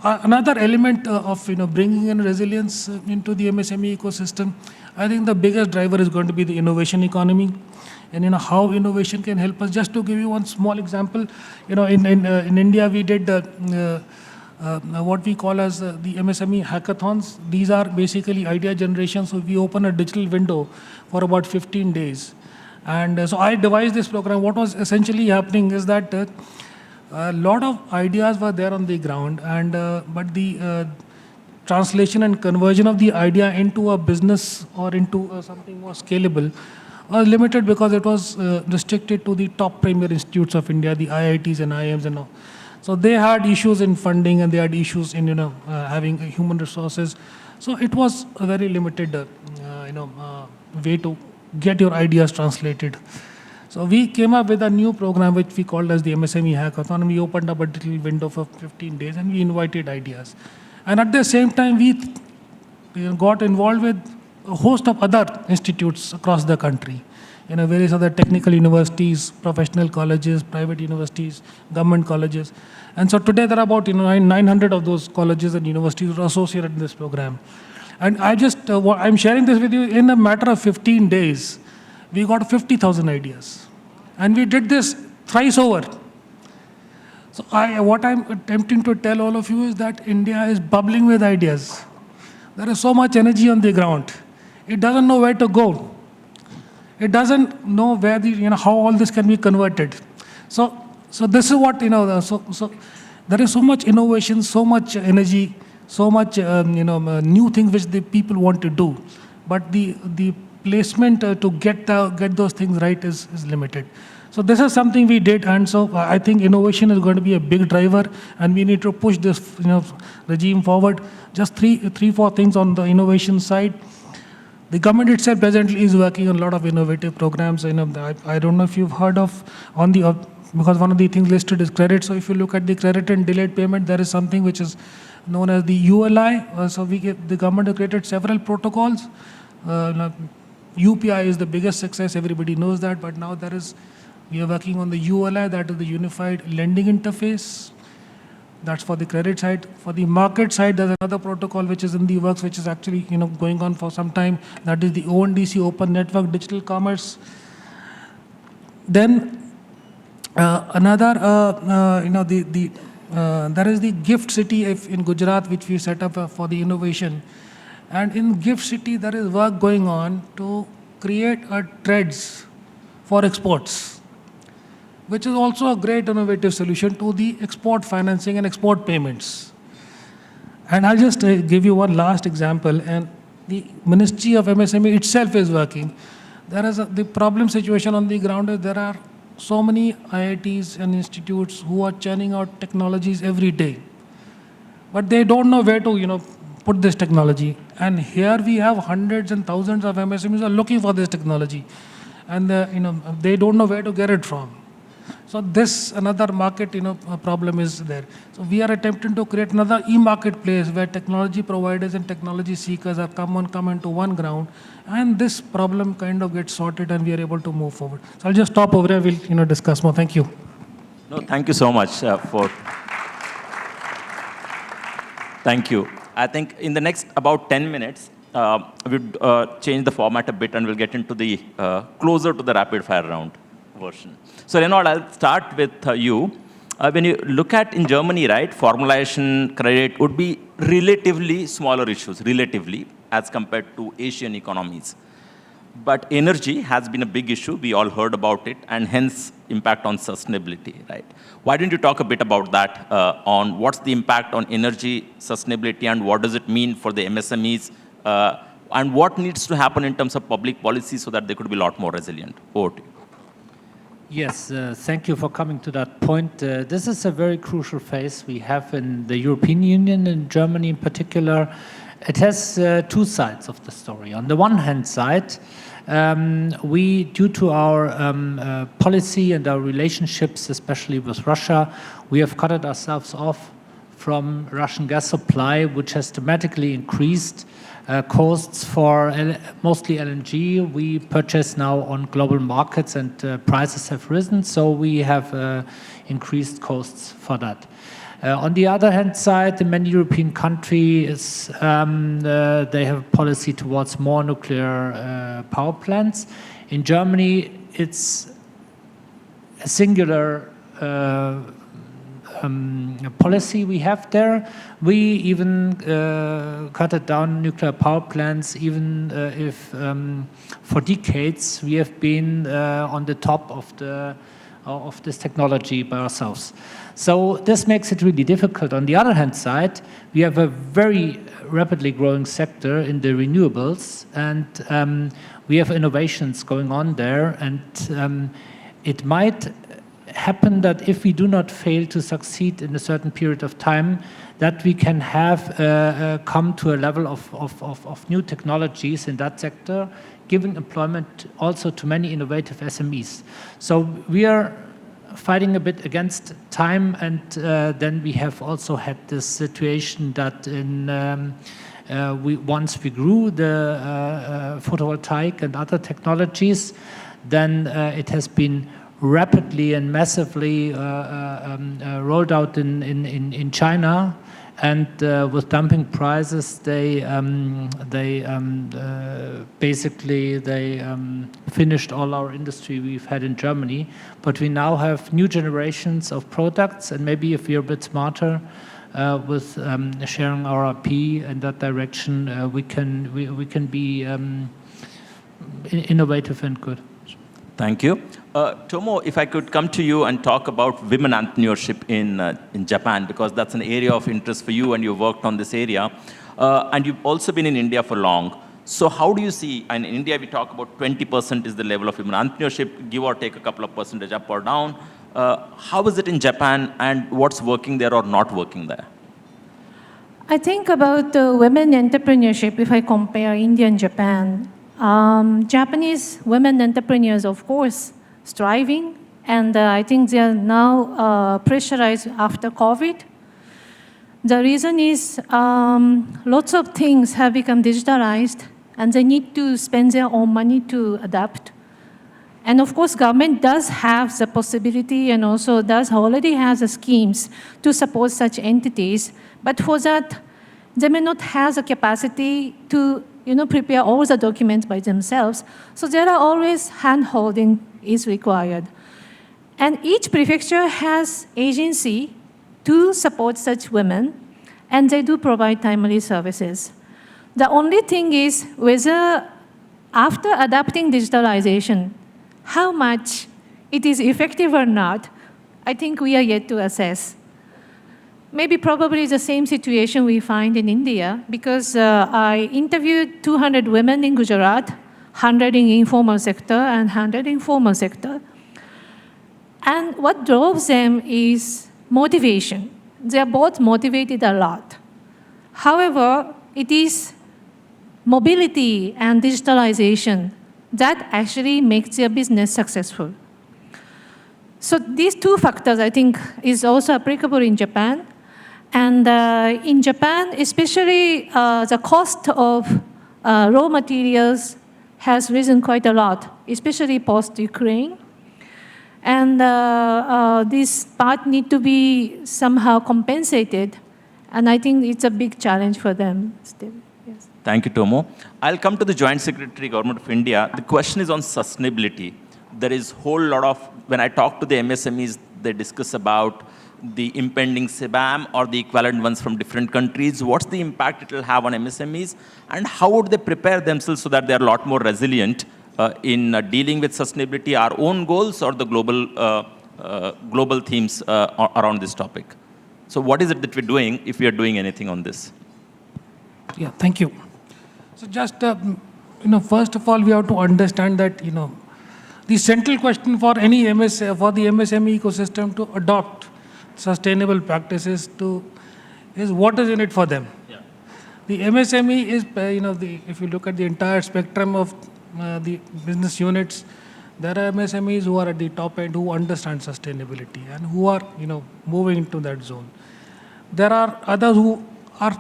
Another element of bringing in resilience into the MSME ecosystem, I think the biggest driver is going to be the innovation economy, and how innovation can help us. Just to give you one small example, in India we did what we call as the MSME hackathons. These are basically idea generation. So we open a digital window for about 15 days, and so I devised this program. What was essentially happening is that a lot of ideas were there on the ground, and but the translation and conversion of the idea into a business or into something more scalable was limited because it was restricted to the top premier institutes of India, the IITs and IIMs and all. So they had issues in funding, and they had issues in having human resources. So it was a very limited way to get your ideas translated. So we came up with a new program which we called as the MSME Hackathon. We opened up a little window for 15 days and we invited ideas. And at the same time, we got involved with a host of other institutes across the country. various other technical universities, professional colleges, private universities, government colleges. And so today there are about 900 of those colleges and universities are associated in this program. And I'm sharing this with you. In a matter of 15 days, we got 50,000 ideas. And we did this thrice over. So what I'm attempting to tell all of you is that India is bubbling with ideas. There is so much energy on the ground. It doesn't know where to go. It doesn't know where how all this can be converted. So this is what, so there is so much innovation, so much energy, so much, new things which the people want to do. But the placement to get those things right is limited. So this is something we did, and so I think innovation is going to be a big driver, and we need to push this regime forward. Just three, four things on the innovation side. The government itself presently is working on a lot of innovative programs. I don't know if you've heard of because one of the things listed is credit. So if you look at the credit and delayed payment, there is something which is known as the ULI. The government has created several protocols. UPI is the biggest success. Everybody knows that, but now we are working on the ULI, that is the Unified Lending Interface. That's for the credit side. For the market side, there's another protocol which is in the works, which is actually going on for some time. That is the ONDC, Open Network Digital Commerce. Then another, there is the Gift City in Gujarat, which we set up for the innovation. And in Gift City, there is work going on to create a TREDS for exports, which is also a great innovative solution to the export financing and export payments. And I'll just give you one last example. And the Ministry of MSME itself is working. There is the problem situation on the ground is there are so many IITs and institutes who are churning out technologies every day. But they don't know where to, put this technology. And here we have hundreds and thousands of MSMEs who are looking for this technology. And they don't know where to get it from. So this another market, problem is there. So we are attempting to create another e-marketplace where technology providers and technology seekers are come into one ground, and this problem kind of gets sorted, and we are able to move forward. So I'll just stop over there. We'll discuss more. Thank you. No, thank you so much Thank you. I think in the next about 10 minutes, we'll change the format a bit, and we'll get into the closer to the rapid fire round version. So Renaud, I'll start with you. When you look at in Germany, right, formalization, credit would be relatively smaller issues, as compared to Asian economies. But energy has been a big issue. We all heard about it, and hence impact on sustainability, right? Why don't you talk a bit about that, on what's the impact on energy sustainability, and what does it mean for the MSMEs, and what needs to happen in terms of public policy so that they could be a lot more resilient? Over to you. Yes, thank you for coming to that point. This is a very crucial phase we have in the European Union, in Germany in particular. It has two sides of the story. On the one hand side, we, due to our policy and our relationships, especially with Russia, we have cut ourselves off from Russian gas supply, which has dramatically increased costs for mostly LNG. We purchase now on global markets, and prices have risen, so we have increased costs for that. On the other hand side, in many European countries, they have a policy towards more nuclear power plants. In Germany, it's a singular policy we have there. We even cut down nuclear power plants, even if for decades we have been on the top of this technology by ourselves. So this makes it really difficult. On the other hand side, we have a very rapidly growing sector in the renewables, and we have innovations going on there, and it might happen that if we do not fail to succeed in a certain period of time, that we can have come to a level of new technologies in that sector, giving employment also to many innovative SMEs. So we are fighting a bit against time, and then we have also had this situation that once we grew the photovoltaic and other technologies, then it has been rapidly and massively rolled out in China, and with dumping prices, they basically finished all our industry we've had in Germany. But we now have new generations of products, and maybe if we're a bit smarter with sharing our IP in that direction, we can be innovative and good. Thank you. Tomo, if I could come to you and talk about women entrepreneurship in Japan, because that's an area of interest for you and you've worked on this area. And you've also been in India for long. So how do you see, and in India we talk about 20% is the level of women entrepreneurship, give or take a couple of percentage up or down. How is it in Japan, and what's working there or not working there? I think about women entrepreneurship, if I compare India and Japan. Japanese women entrepreneurs, of course, striving, and I think they are now pressurized after COVID. The reason is lots of things have become digitalized, and they need to spend their own money to adapt. And of course, government does have the possibility and also does already have the schemes to support such entities, but for that, they may not have the capacity to prepare all the documents by themselves. So there are always hand-holding is required. And each prefecture has agency to support such women, and they do provide timely services. The only thing is whether after adapting digitalization, how much it is effective or not, I think we are yet to assess. Maybe probably the same situation we find in India, because I interviewed 200 women in Gujarat, 100 in informal sector and 100 in formal sector. And what drove them is motivation. They are both motivated a lot. However, it is mobility and digitalization that actually makes their business successful. So these two factors, I think, is also applicable in Japan. And in Japan, especially the cost of raw materials has risen quite a lot, especially post-Ukraine. And this part need to be somehow compensated. And I think it's a big challenge for them still. Yes. Thank you, Tomo. I'll come to the Joint Secretary, Government of India. The question is on sustainability. There is a whole lot of, when I talk to the MSMEs, they discuss about the impending CBAM or the equivalent ones from different countries. What's the impact it will have on MSMEs, and how would they prepare themselves so that they're a lot more resilient in dealing with sustainability, our own goals or the global themes around this topic? So what is it that we're doing, if we are doing anything on this? Yeah, thank you. So just, first of all, we have to understand that, the central question for any for the MSME ecosystem to adopt sustainable practices is what is in it for them. Yeah. The MSME is, if you look at the entire spectrum of the business units, there are MSMEs who are at the top end who understand sustainability and who are, moving into that zone. There are others who are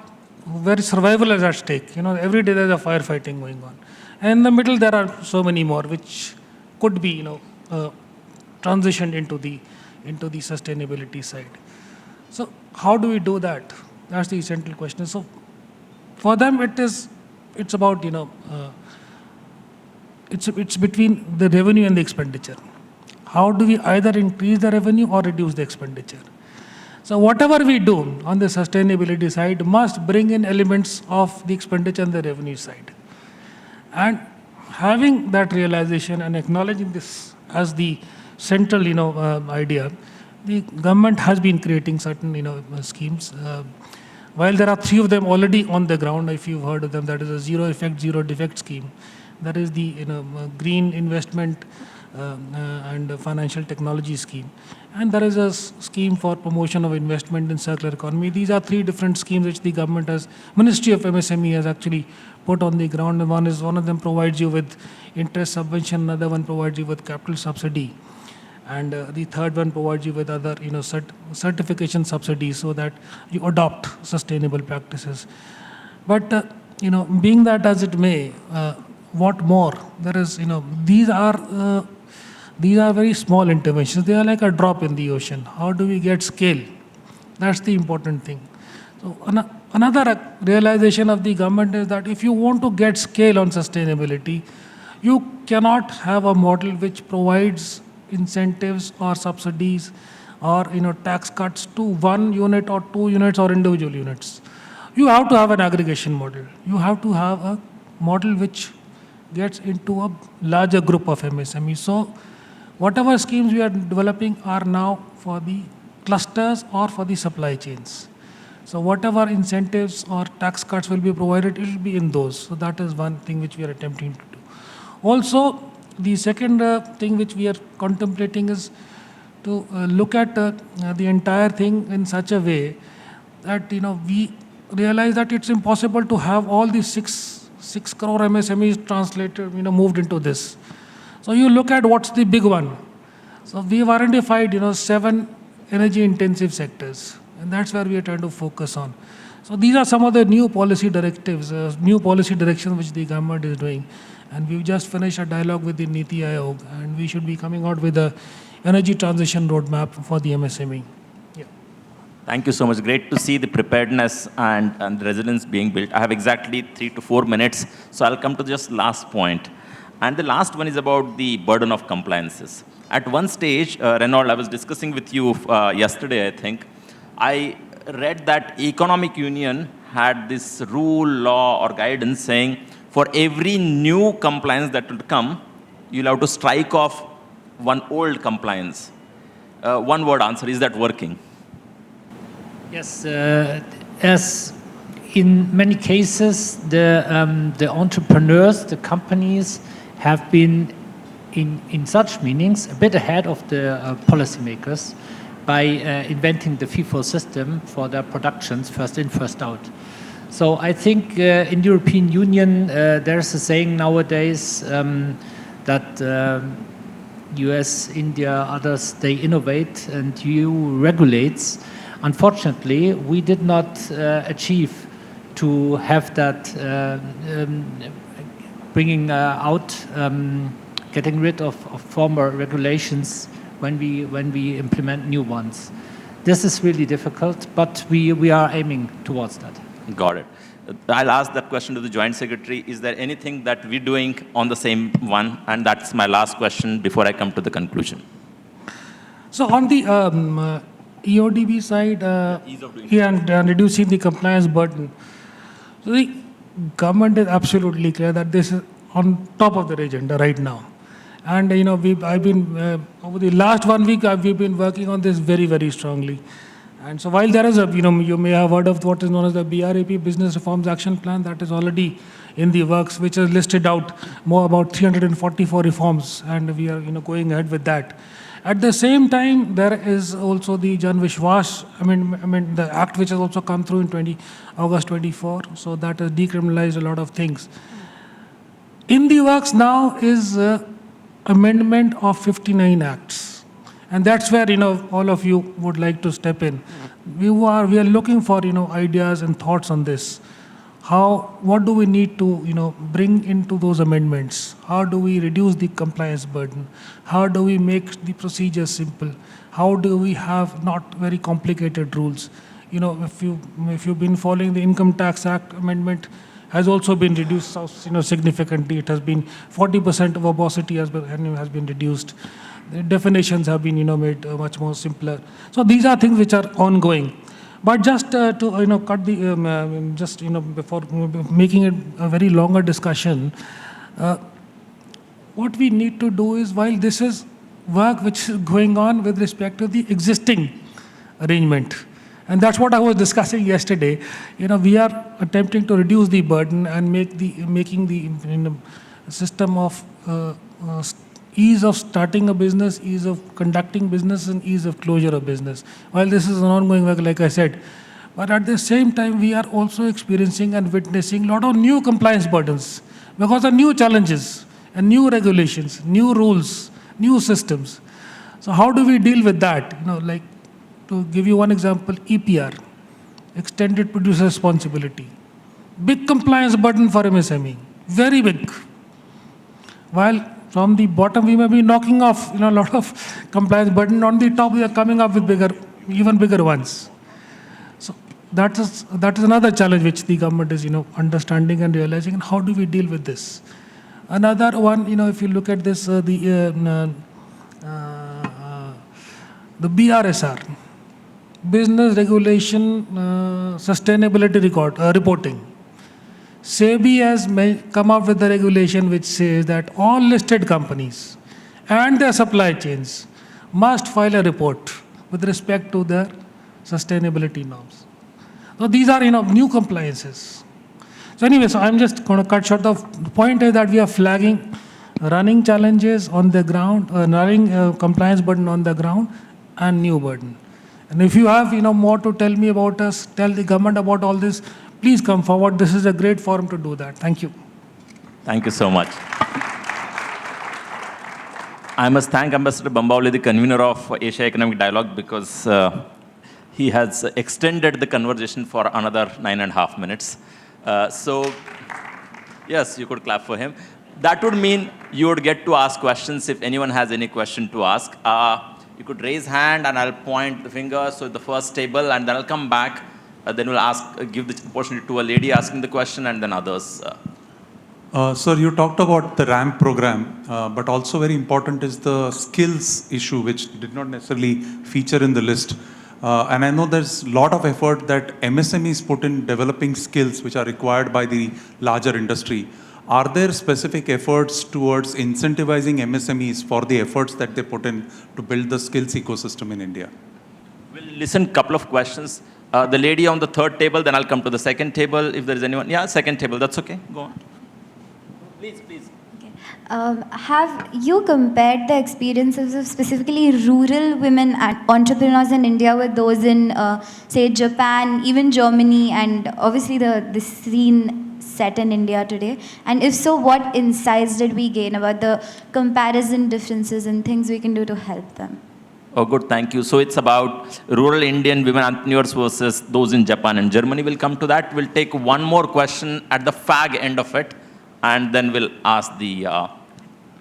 where survival is at stake. Every day there's a firefighting going on. And in the middle, there are so many more which could be, transitioned into the sustainability side. So how do we do that? That's the essential question. So for them, it's about, it's between the revenue and the expenditure. How do we either increase the revenue or reduce the expenditure? So whatever we do on the sustainability side must bring in elements of the expenditure and the revenue side. And having that realization and acknowledging this as the central, idea, the government has been creating certain, schemes. While there are 3 of them already on the ground, if you've heard of them, that is a zero effect, zero defect scheme. That is the, green investment and financial technology scheme. And there is a scheme for promotion of investment in circular economy. These are 3 different schemes which the government has, Ministry of MSME has actually put on the ground. And one of them provides you with interest subvention, another one provides you with capital subsidy. And the third one provides you with other, certification subsidies so that you adopt sustainable practices. But, being that as it may, what more? There is, these are very small interventions. They are like a drop in the ocean. How do we get scale? That's the important thing. So another realization of the government is that if you want to get scale on sustainability, you cannot have a model which provides incentives or subsidies or tax cuts to one unit or two units or individual units. You have to have an aggregation model. You have to have a model which gets into a larger group of MSMEs. So whatever schemes we are developing are now for the clusters or for the supply chains. So whatever incentives or tax cuts will be provided, it will be in those. So that is one thing which we are attempting to do. Also, the second thing which we are contemplating is to look at the entire thing in such a way that we realize that it's impossible to have all these 6 crore MSMEs translated, moved into this. So you look at what's the big one. So we've identified 7 energy intensive sectors, and that's where we are trying to focus on. So these are some of the new policy directives, new policy directions which the government is doing. And we've just finished a dialogue with the Niti Aayog, and we should be coming out with a energy transition roadmap for the MSME. Yeah. Thank you so much. Great to see the preparedness and the resilience being built. I have exactly 3 to 4 minutes, so I'll come to just last point. And the last one is about the burden of compliances. At one stage, Renaud, I was discussing with you yesterday, I think. I read that Economic Union had this rule, law, or guidance saying for every new compliance that will come, you'll have to strike off one old compliance. One word answer, is that working? Yes, as in many cases, the entrepreneurs, the companies have been in such meanings a bit ahead of the policymakers by inventing the FIFO system for their productions, first in, first out. So I think in the European Union, there's a saying nowadays that US, India, others, they innovate and EU regulates. Unfortunately, we did not achieve to have that bringing out, getting rid of former regulations when we implement new ones. This is really difficult, but we are aiming towards that. Got it. I'll ask that question to the Joint Secretary. Is there anything that we're doing on the same one? And that's my last question before I come to the conclusion. So on the EODB side, and reducing the compliance burden, so the government is absolutely clear that this is on top of the agenda right now. And I've been over the last 1 week we've been working on this very, very strongly. And so while there is a, you may have heard of what is known as the BRAP, Business Reforms Action Plan, that is already in the works, which has listed out more about 344 reforms, and we are going ahead with that. At the same time, there is also the Jan Vishwas, I mean the act which has also come through in August 24, so that has decriminalized a lot of things. In the works now is amendment of 59 acts. And that's where all of you would like to step in. We are looking for ideas and thoughts on this. What do we need to bring into those amendments? How do we reduce the compliance burden? How do we make the procedures simple? How do we have not very complicated rules? If you've been following the Income Tax Act amendment, has also been reduced significantly. It has been 40% of verbosity has been reduced. The definitions have been made much more simpler. So these are things which are ongoing. But just to cut the before making it a very longer discussion, what we need to do is, while this is work which is going on with respect to the existing arrangement, and that's what I was discussing yesterday. We are attempting to reduce the burden and making the system of ease of starting a business, ease of conducting business, and ease of closure of business. While this is an ongoing work, like I said, but at the same time, we are also experiencing and witnessing a lot of new compliance burdens because of new challenges and new regulations, new rules, new systems. So how do we deal with that? Like, to give you one example, EPR, Extended Producer Responsibility. Big compliance burden for MSME, very big. While from the bottom, we may be knocking off, a lot of compliance burden. On the top, we are coming up with even bigger ones. So that is another challenge which the government is, understanding and realizing. And how do we deal with this? Another one, if you look at this, the BRSR, Business Regulation Sustainability Reporting. SEBI has come up with a regulation which says that all listed companies and their supply chains must file a report with respect to their sustainability norms. So these are, new compliances. So anyway, I'm just going to cut short. The point is that we are flagging running challenges on the ground, running compliance burden on the ground, and new burden. And if you have, more to tell me about us, tell the government about all this, please come forward. This is a great forum to do that. Thank you. Thank you so much. I must thank Ambassador Bambawali, the convener of Asia Economic Dialogue, because he has extended the conversation for another 9.5 minutes. So, yes, you could clap for him. That would mean you would get to ask questions if anyone has any question to ask. You could raise hand and I'll point the finger, so the first table, and then I'll come back. Then we'll give the opportunity to a lady asking the question, and then others. Sir, you talked about the RAMP program, but also very important is the skills issue, which did not necessarily feature in the list. And I know there's a lot of effort that MSMEs put in developing skills which are required by the larger industry. Are there specific efforts towards incentivizing MSMEs for the efforts that they put in to build the skills ecosystem in India? We'll listen a couple of questions. The lady on the third table, then I'll come to the second table. If there is anyone. Yeah, second table, that's okay. Go on. Please. Okay. Have you compared the experiences of specifically rural women entrepreneurs in India with those in, say, Japan, even Germany, and obviously the scene set in India today? And if so, what insights did we gain about the comparison differences and things we can do to help them? Oh, good, thank you. So it's about rural Indian women entrepreneurs versus those in Japan and Germany. We'll come to that. We'll take one more question at the fag end of it, and then we'll ask the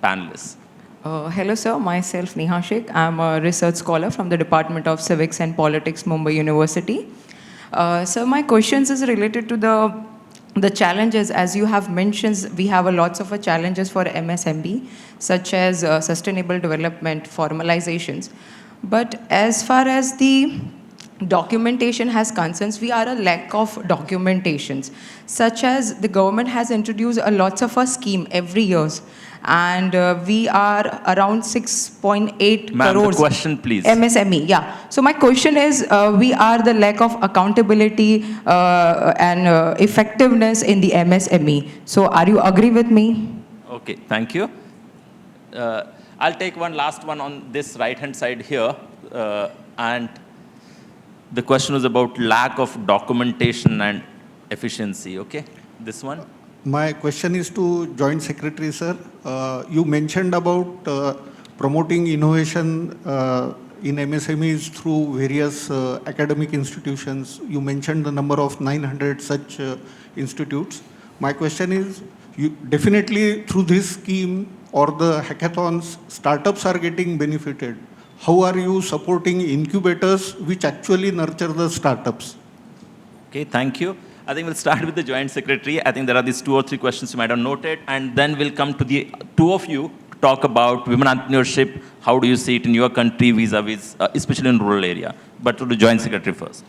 panelists. Hello, sir. Myself, Neha Sheikh. I'm a research scholar from the Department of Civics and Politics, Mumbai University. So my questions is related to the challenges. As you have mentioned, we have lots of challenges for MSME, such as sustainable development, formalizations. But as far as the documentation has concerns, we are a lack of documentations, such as the government has introduced lots of a scheme every year, and we are around 6.8 Ma'am, crores. the question, please. MSME, yeah. So my question is, we are the lack of accountability and effectiveness in the MSME. So are you agree with me? Okay, thank you. I'll take one last one on this right-hand side here. And the question was about lack of documentation and efficiency, okay? This one? My question is to Joint Secretary, sir. You mentioned about promoting innovation in MSMEs through various academic institutions. You mentioned the number of 900 such institutes. My question is, definitely through this scheme or the hackathons, startups are getting benefited. How are you supporting incubators which actually nurture the startups? Okay, thank you. I think we'll start with the Joint Secretary. I think there are these 2 or 3 questions you might have noted, and then we'll come to the 2 of you to talk about women entrepreneurship. How do you see it in your country vis-a-vis, especially in rural area? But to the Joint Secretary first.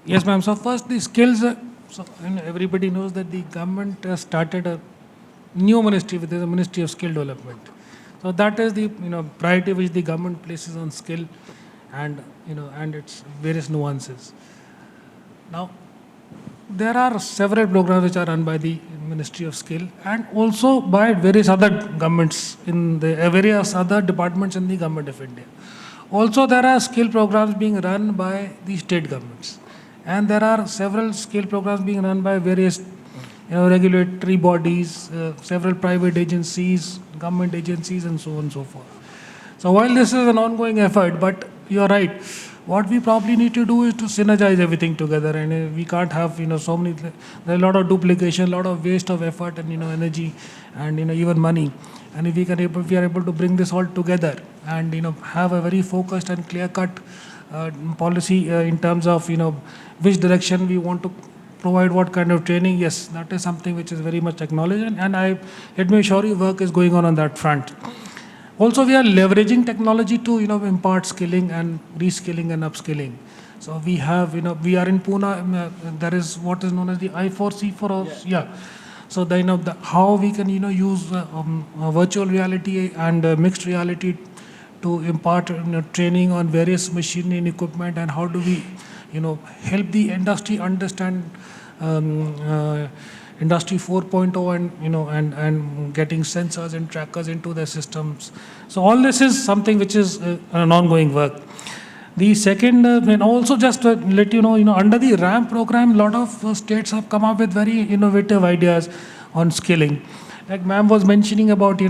Yes, ma'am. So first, the skills. So everybody knows that the government started a new ministry, which is the Ministry of Skill Development. So that is the priority which the government places on skill, and and its various nuances. Now, there are several programs which are run by the Ministry of Skill and also by various other governments in the various other departments in the Government of India. Also, there are skill programs being run by the state governments, and there are several skill programs being run by various regulatory bodies, several private agencies, government agencies, and so on and so forth. So while this is an ongoing effort, but you're right, what we probably need to do is to synergize everything together, and we can't have so many. There's a lot of duplication, a lot of waste of effort and energy, and even money. And if we are able to bring this all together and have a very focused and clear-cut policy in terms of which direction we want to provide what kind of training, yes, that is something which is very much acknowledged, and let me assure you, work is going on that front. Also, we are leveraging technology to impart skilling and reskilling and upskilling. So we have we are in Pune. There is what is known as the I4C4. Yeah. So how we can use virtual reality and mixed reality to impart training on various machinery and equipment, and how do we help the industry understand Industry 4.0 and getting sensors and trackers into their systems. So all this is something which is an ongoing work. The second, and also just to let you know, under the RAM program, a lot of states have come up with very innovative ideas on skilling. Like ma'am was mentioning about, a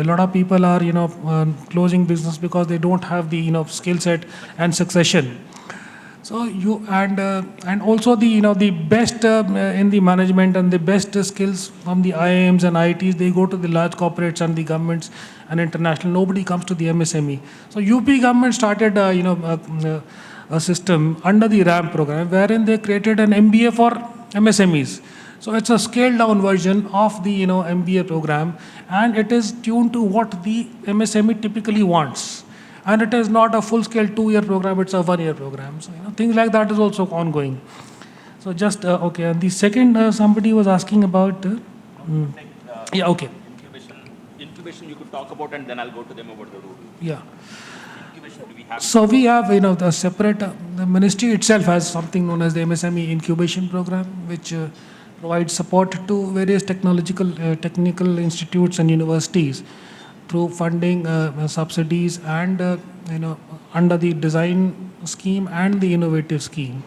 lot of people are, closing business because they don't have the, skill set and succession. So and also the best in the management and the best skills from the IIMs and IITs, they go to the large corporates and the governments and international. Nobody comes to the MSME. So UP government started a system under the RAM program wherein they created an MBA for MSMEs. So it's a scaled down version of the MBA program, and it is tuned to what the MSME typically wants. And it is not a full-scale 2-year program, it's a 1-year program. So things like that is also ongoing. So just, okay, and the second, somebody was asking about, yeah, okay. Incubation you could talk about, and then I'll go to them about the rule. Yeah. Incubation, do we have? So we have, the separate, the ministry itself has something known as the MSME incubation program, which provides support to various technical institutes and universities through funding, subsidies, and under the design scheme and the innovative scheme,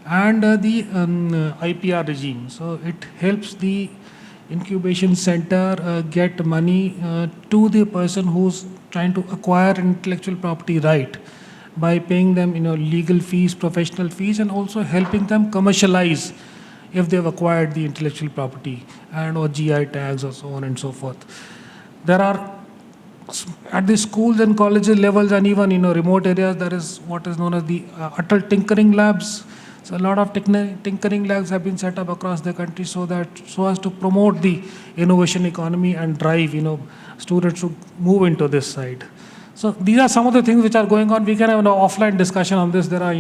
and the IPR regime. So it helps the incubation center get money to the person who's trying to acquire intellectual property right by paying them legal fees, professional fees, and also helping them commercialize if they've acquired the intellectual property and or GI tags or so on and so forth. There are at the schools and colleges levels and even remote areas, there is what is known as the Atal Tinkering Labs. So a lot of tinkering labs have been set up across the country so as to promote the innovation economy and drive students to move into this side. So these are some of the things which are going on. We can have an offline discussion on this. There are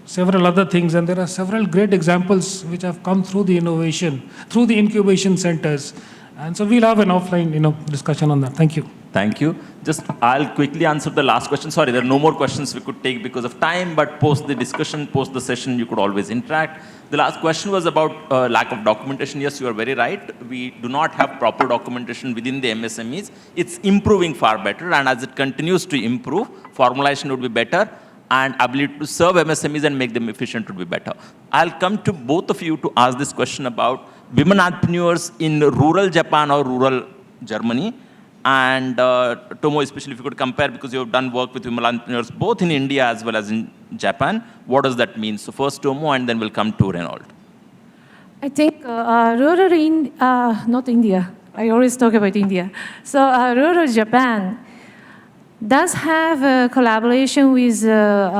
several other things, and there are several great examples which have come through the innovation, through the incubation centers. And so we'll have an offline discussion on that. Thank you. Thank you. Just I'll quickly answer the last question. Sorry, there are no more questions we could take because of time, but post the discussion, post the session, you could always interact. The last question was about lack of documentation. Yes, you are very right. We do not have proper documentation within the MSMEs. It's improving far better, and as it continues to improve, formalization would be better, and ability to serve MSMEs and make them efficient would be better. I'll come to both of you to ask this question about women entrepreneurs in rural Japan or rural Germany. And Tomo, especially if you could compare, because you have done work with women entrepreneurs both in India as well as in Japan, what does that mean? So first Tomo, and then we'll come to Renault. I think rural not India. I always talk about India. So rural Japan does have a collaboration with,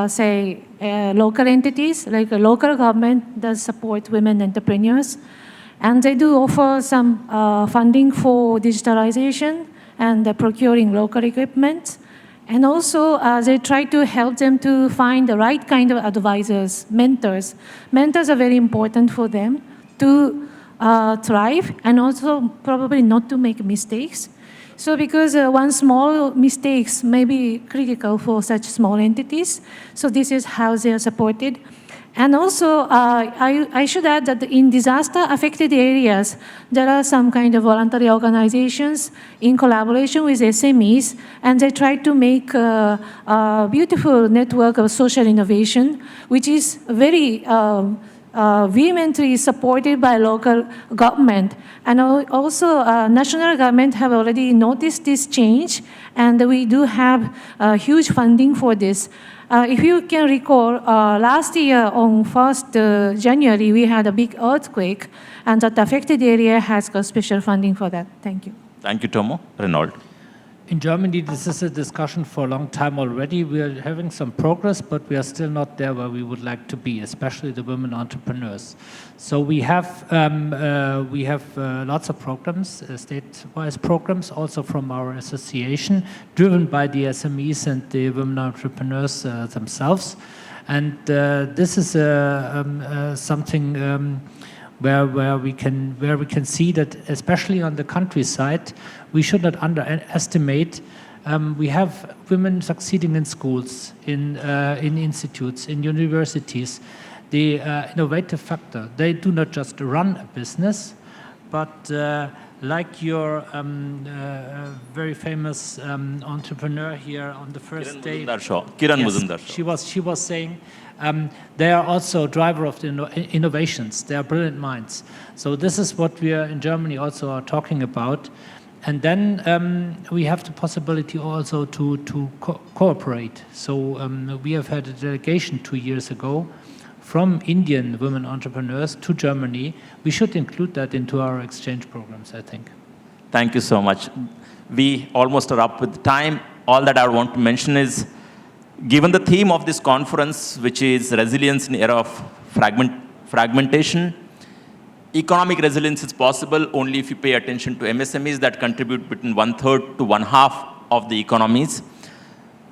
say, local entities, like a local government does support women entrepreneurs. And they do offer some funding for digitalization and procuring local equipment. And also, they try to help them to find the right kind of advisors, mentors. Mentors are very important for them to thrive and also probably not to make mistakes. So because one small mistakes may be critical for such small entities, so this is how they are supported. And also, I should add that in disaster-affected areas, there are some kind of voluntary organizations in collaboration with SMEs, and they try to make a beautiful network of social innovation, which is very vehemently supported by local government. And also, national government have already noticed this change, and we do have huge funding for this. If you can recall, last year on 1st January, we had a big earthquake, and that affected area has got special funding for that. Thank you. Thank you, Tomo. Renaud. In Germany, this is a discussion for a long time already. We are having some progress, but we are still not there where we would like to be, especially the women entrepreneurs. So we have lots of programs, state-wise programs, also from our association, driven by the SMEs and the women entrepreneurs themselves. And this is something where we can see that, especially on the countryside, we should not underestimate. We have women succeeding in schools, in institutes, in universities. The innovative factor, they do not just run a business, but like your very famous entrepreneur here on the first day, Kiran Muzumdar. She was saying, they are also driver of the innovations. They are brilliant minds. So this is what we are in Germany also are talking about. And then we have the possibility also to cooperate. So we have had a delegation 2 years ago from Indian women entrepreneurs to Germany. We should include that into our exchange programs, I think. Thank you so much. We almost are up with time. All that I want to mention is, given the theme of this conference, which is resilience in the era of fragmentation, economic resilience is possible only if you pay attention to MSMEs that contribute between 1/3 to 1/2 of the economies.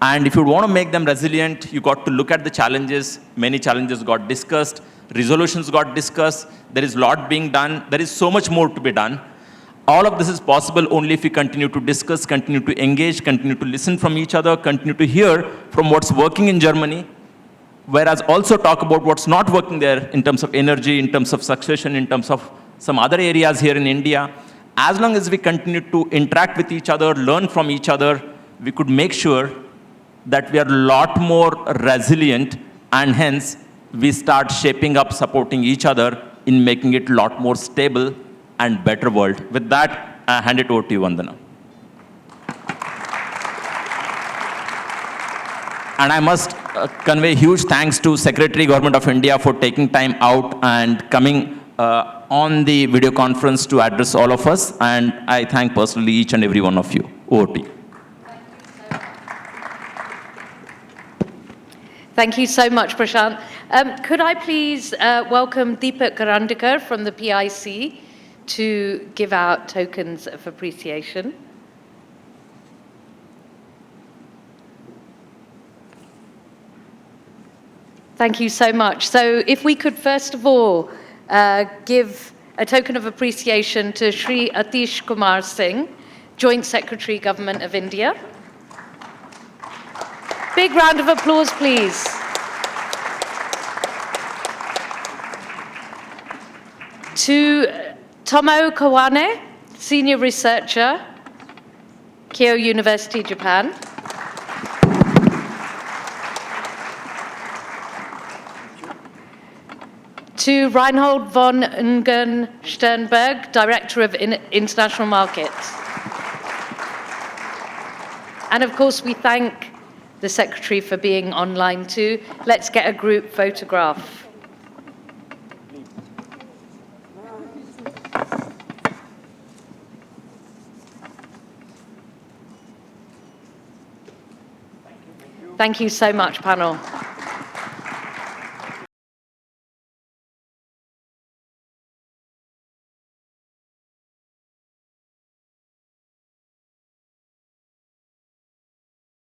And if you want to make them resilient, you got to look at the challenges. Many challenges got discussed, resolutions got discussed. There is a lot being done. There is so much more to be done. All of this is possible only if we continue to discuss, continue to engage, continue to listen from each other, continue to hear from what's working in Germany, whereas also talk about what's not working there in terms of energy, in terms of succession, in terms of some other areas here in India. As long as we continue to interact with each other, learn from each other, we could make sure that we are a lot more resilient, and hence we start shaping up, supporting each other in making it a lot more stable and better world. With that, I hand it over to you, Vandana. And I must convey huge thanks to Secretary Government of India for taking time out and coming on the video conference to address all of us. And I thank personally each and every one of you. Over to you. Thank you so much, Prashant. Could I please welcome Deepak Garandikar from the PIC to give out tokens of appreciation. Thank you so much. So if we could first of all give a token of appreciation to Shri Atish Kumar Singh, Joint Secretary, Government of India. Big round of applause, please. To Tomo Kawane, Senior Researcher, Keio University, Japan. To Reinhold von Ungen-Sternberg, Director of International Markets. And of course, we thank the Secretary for being online too. Let's get a group photograph. Thank you so much, panel.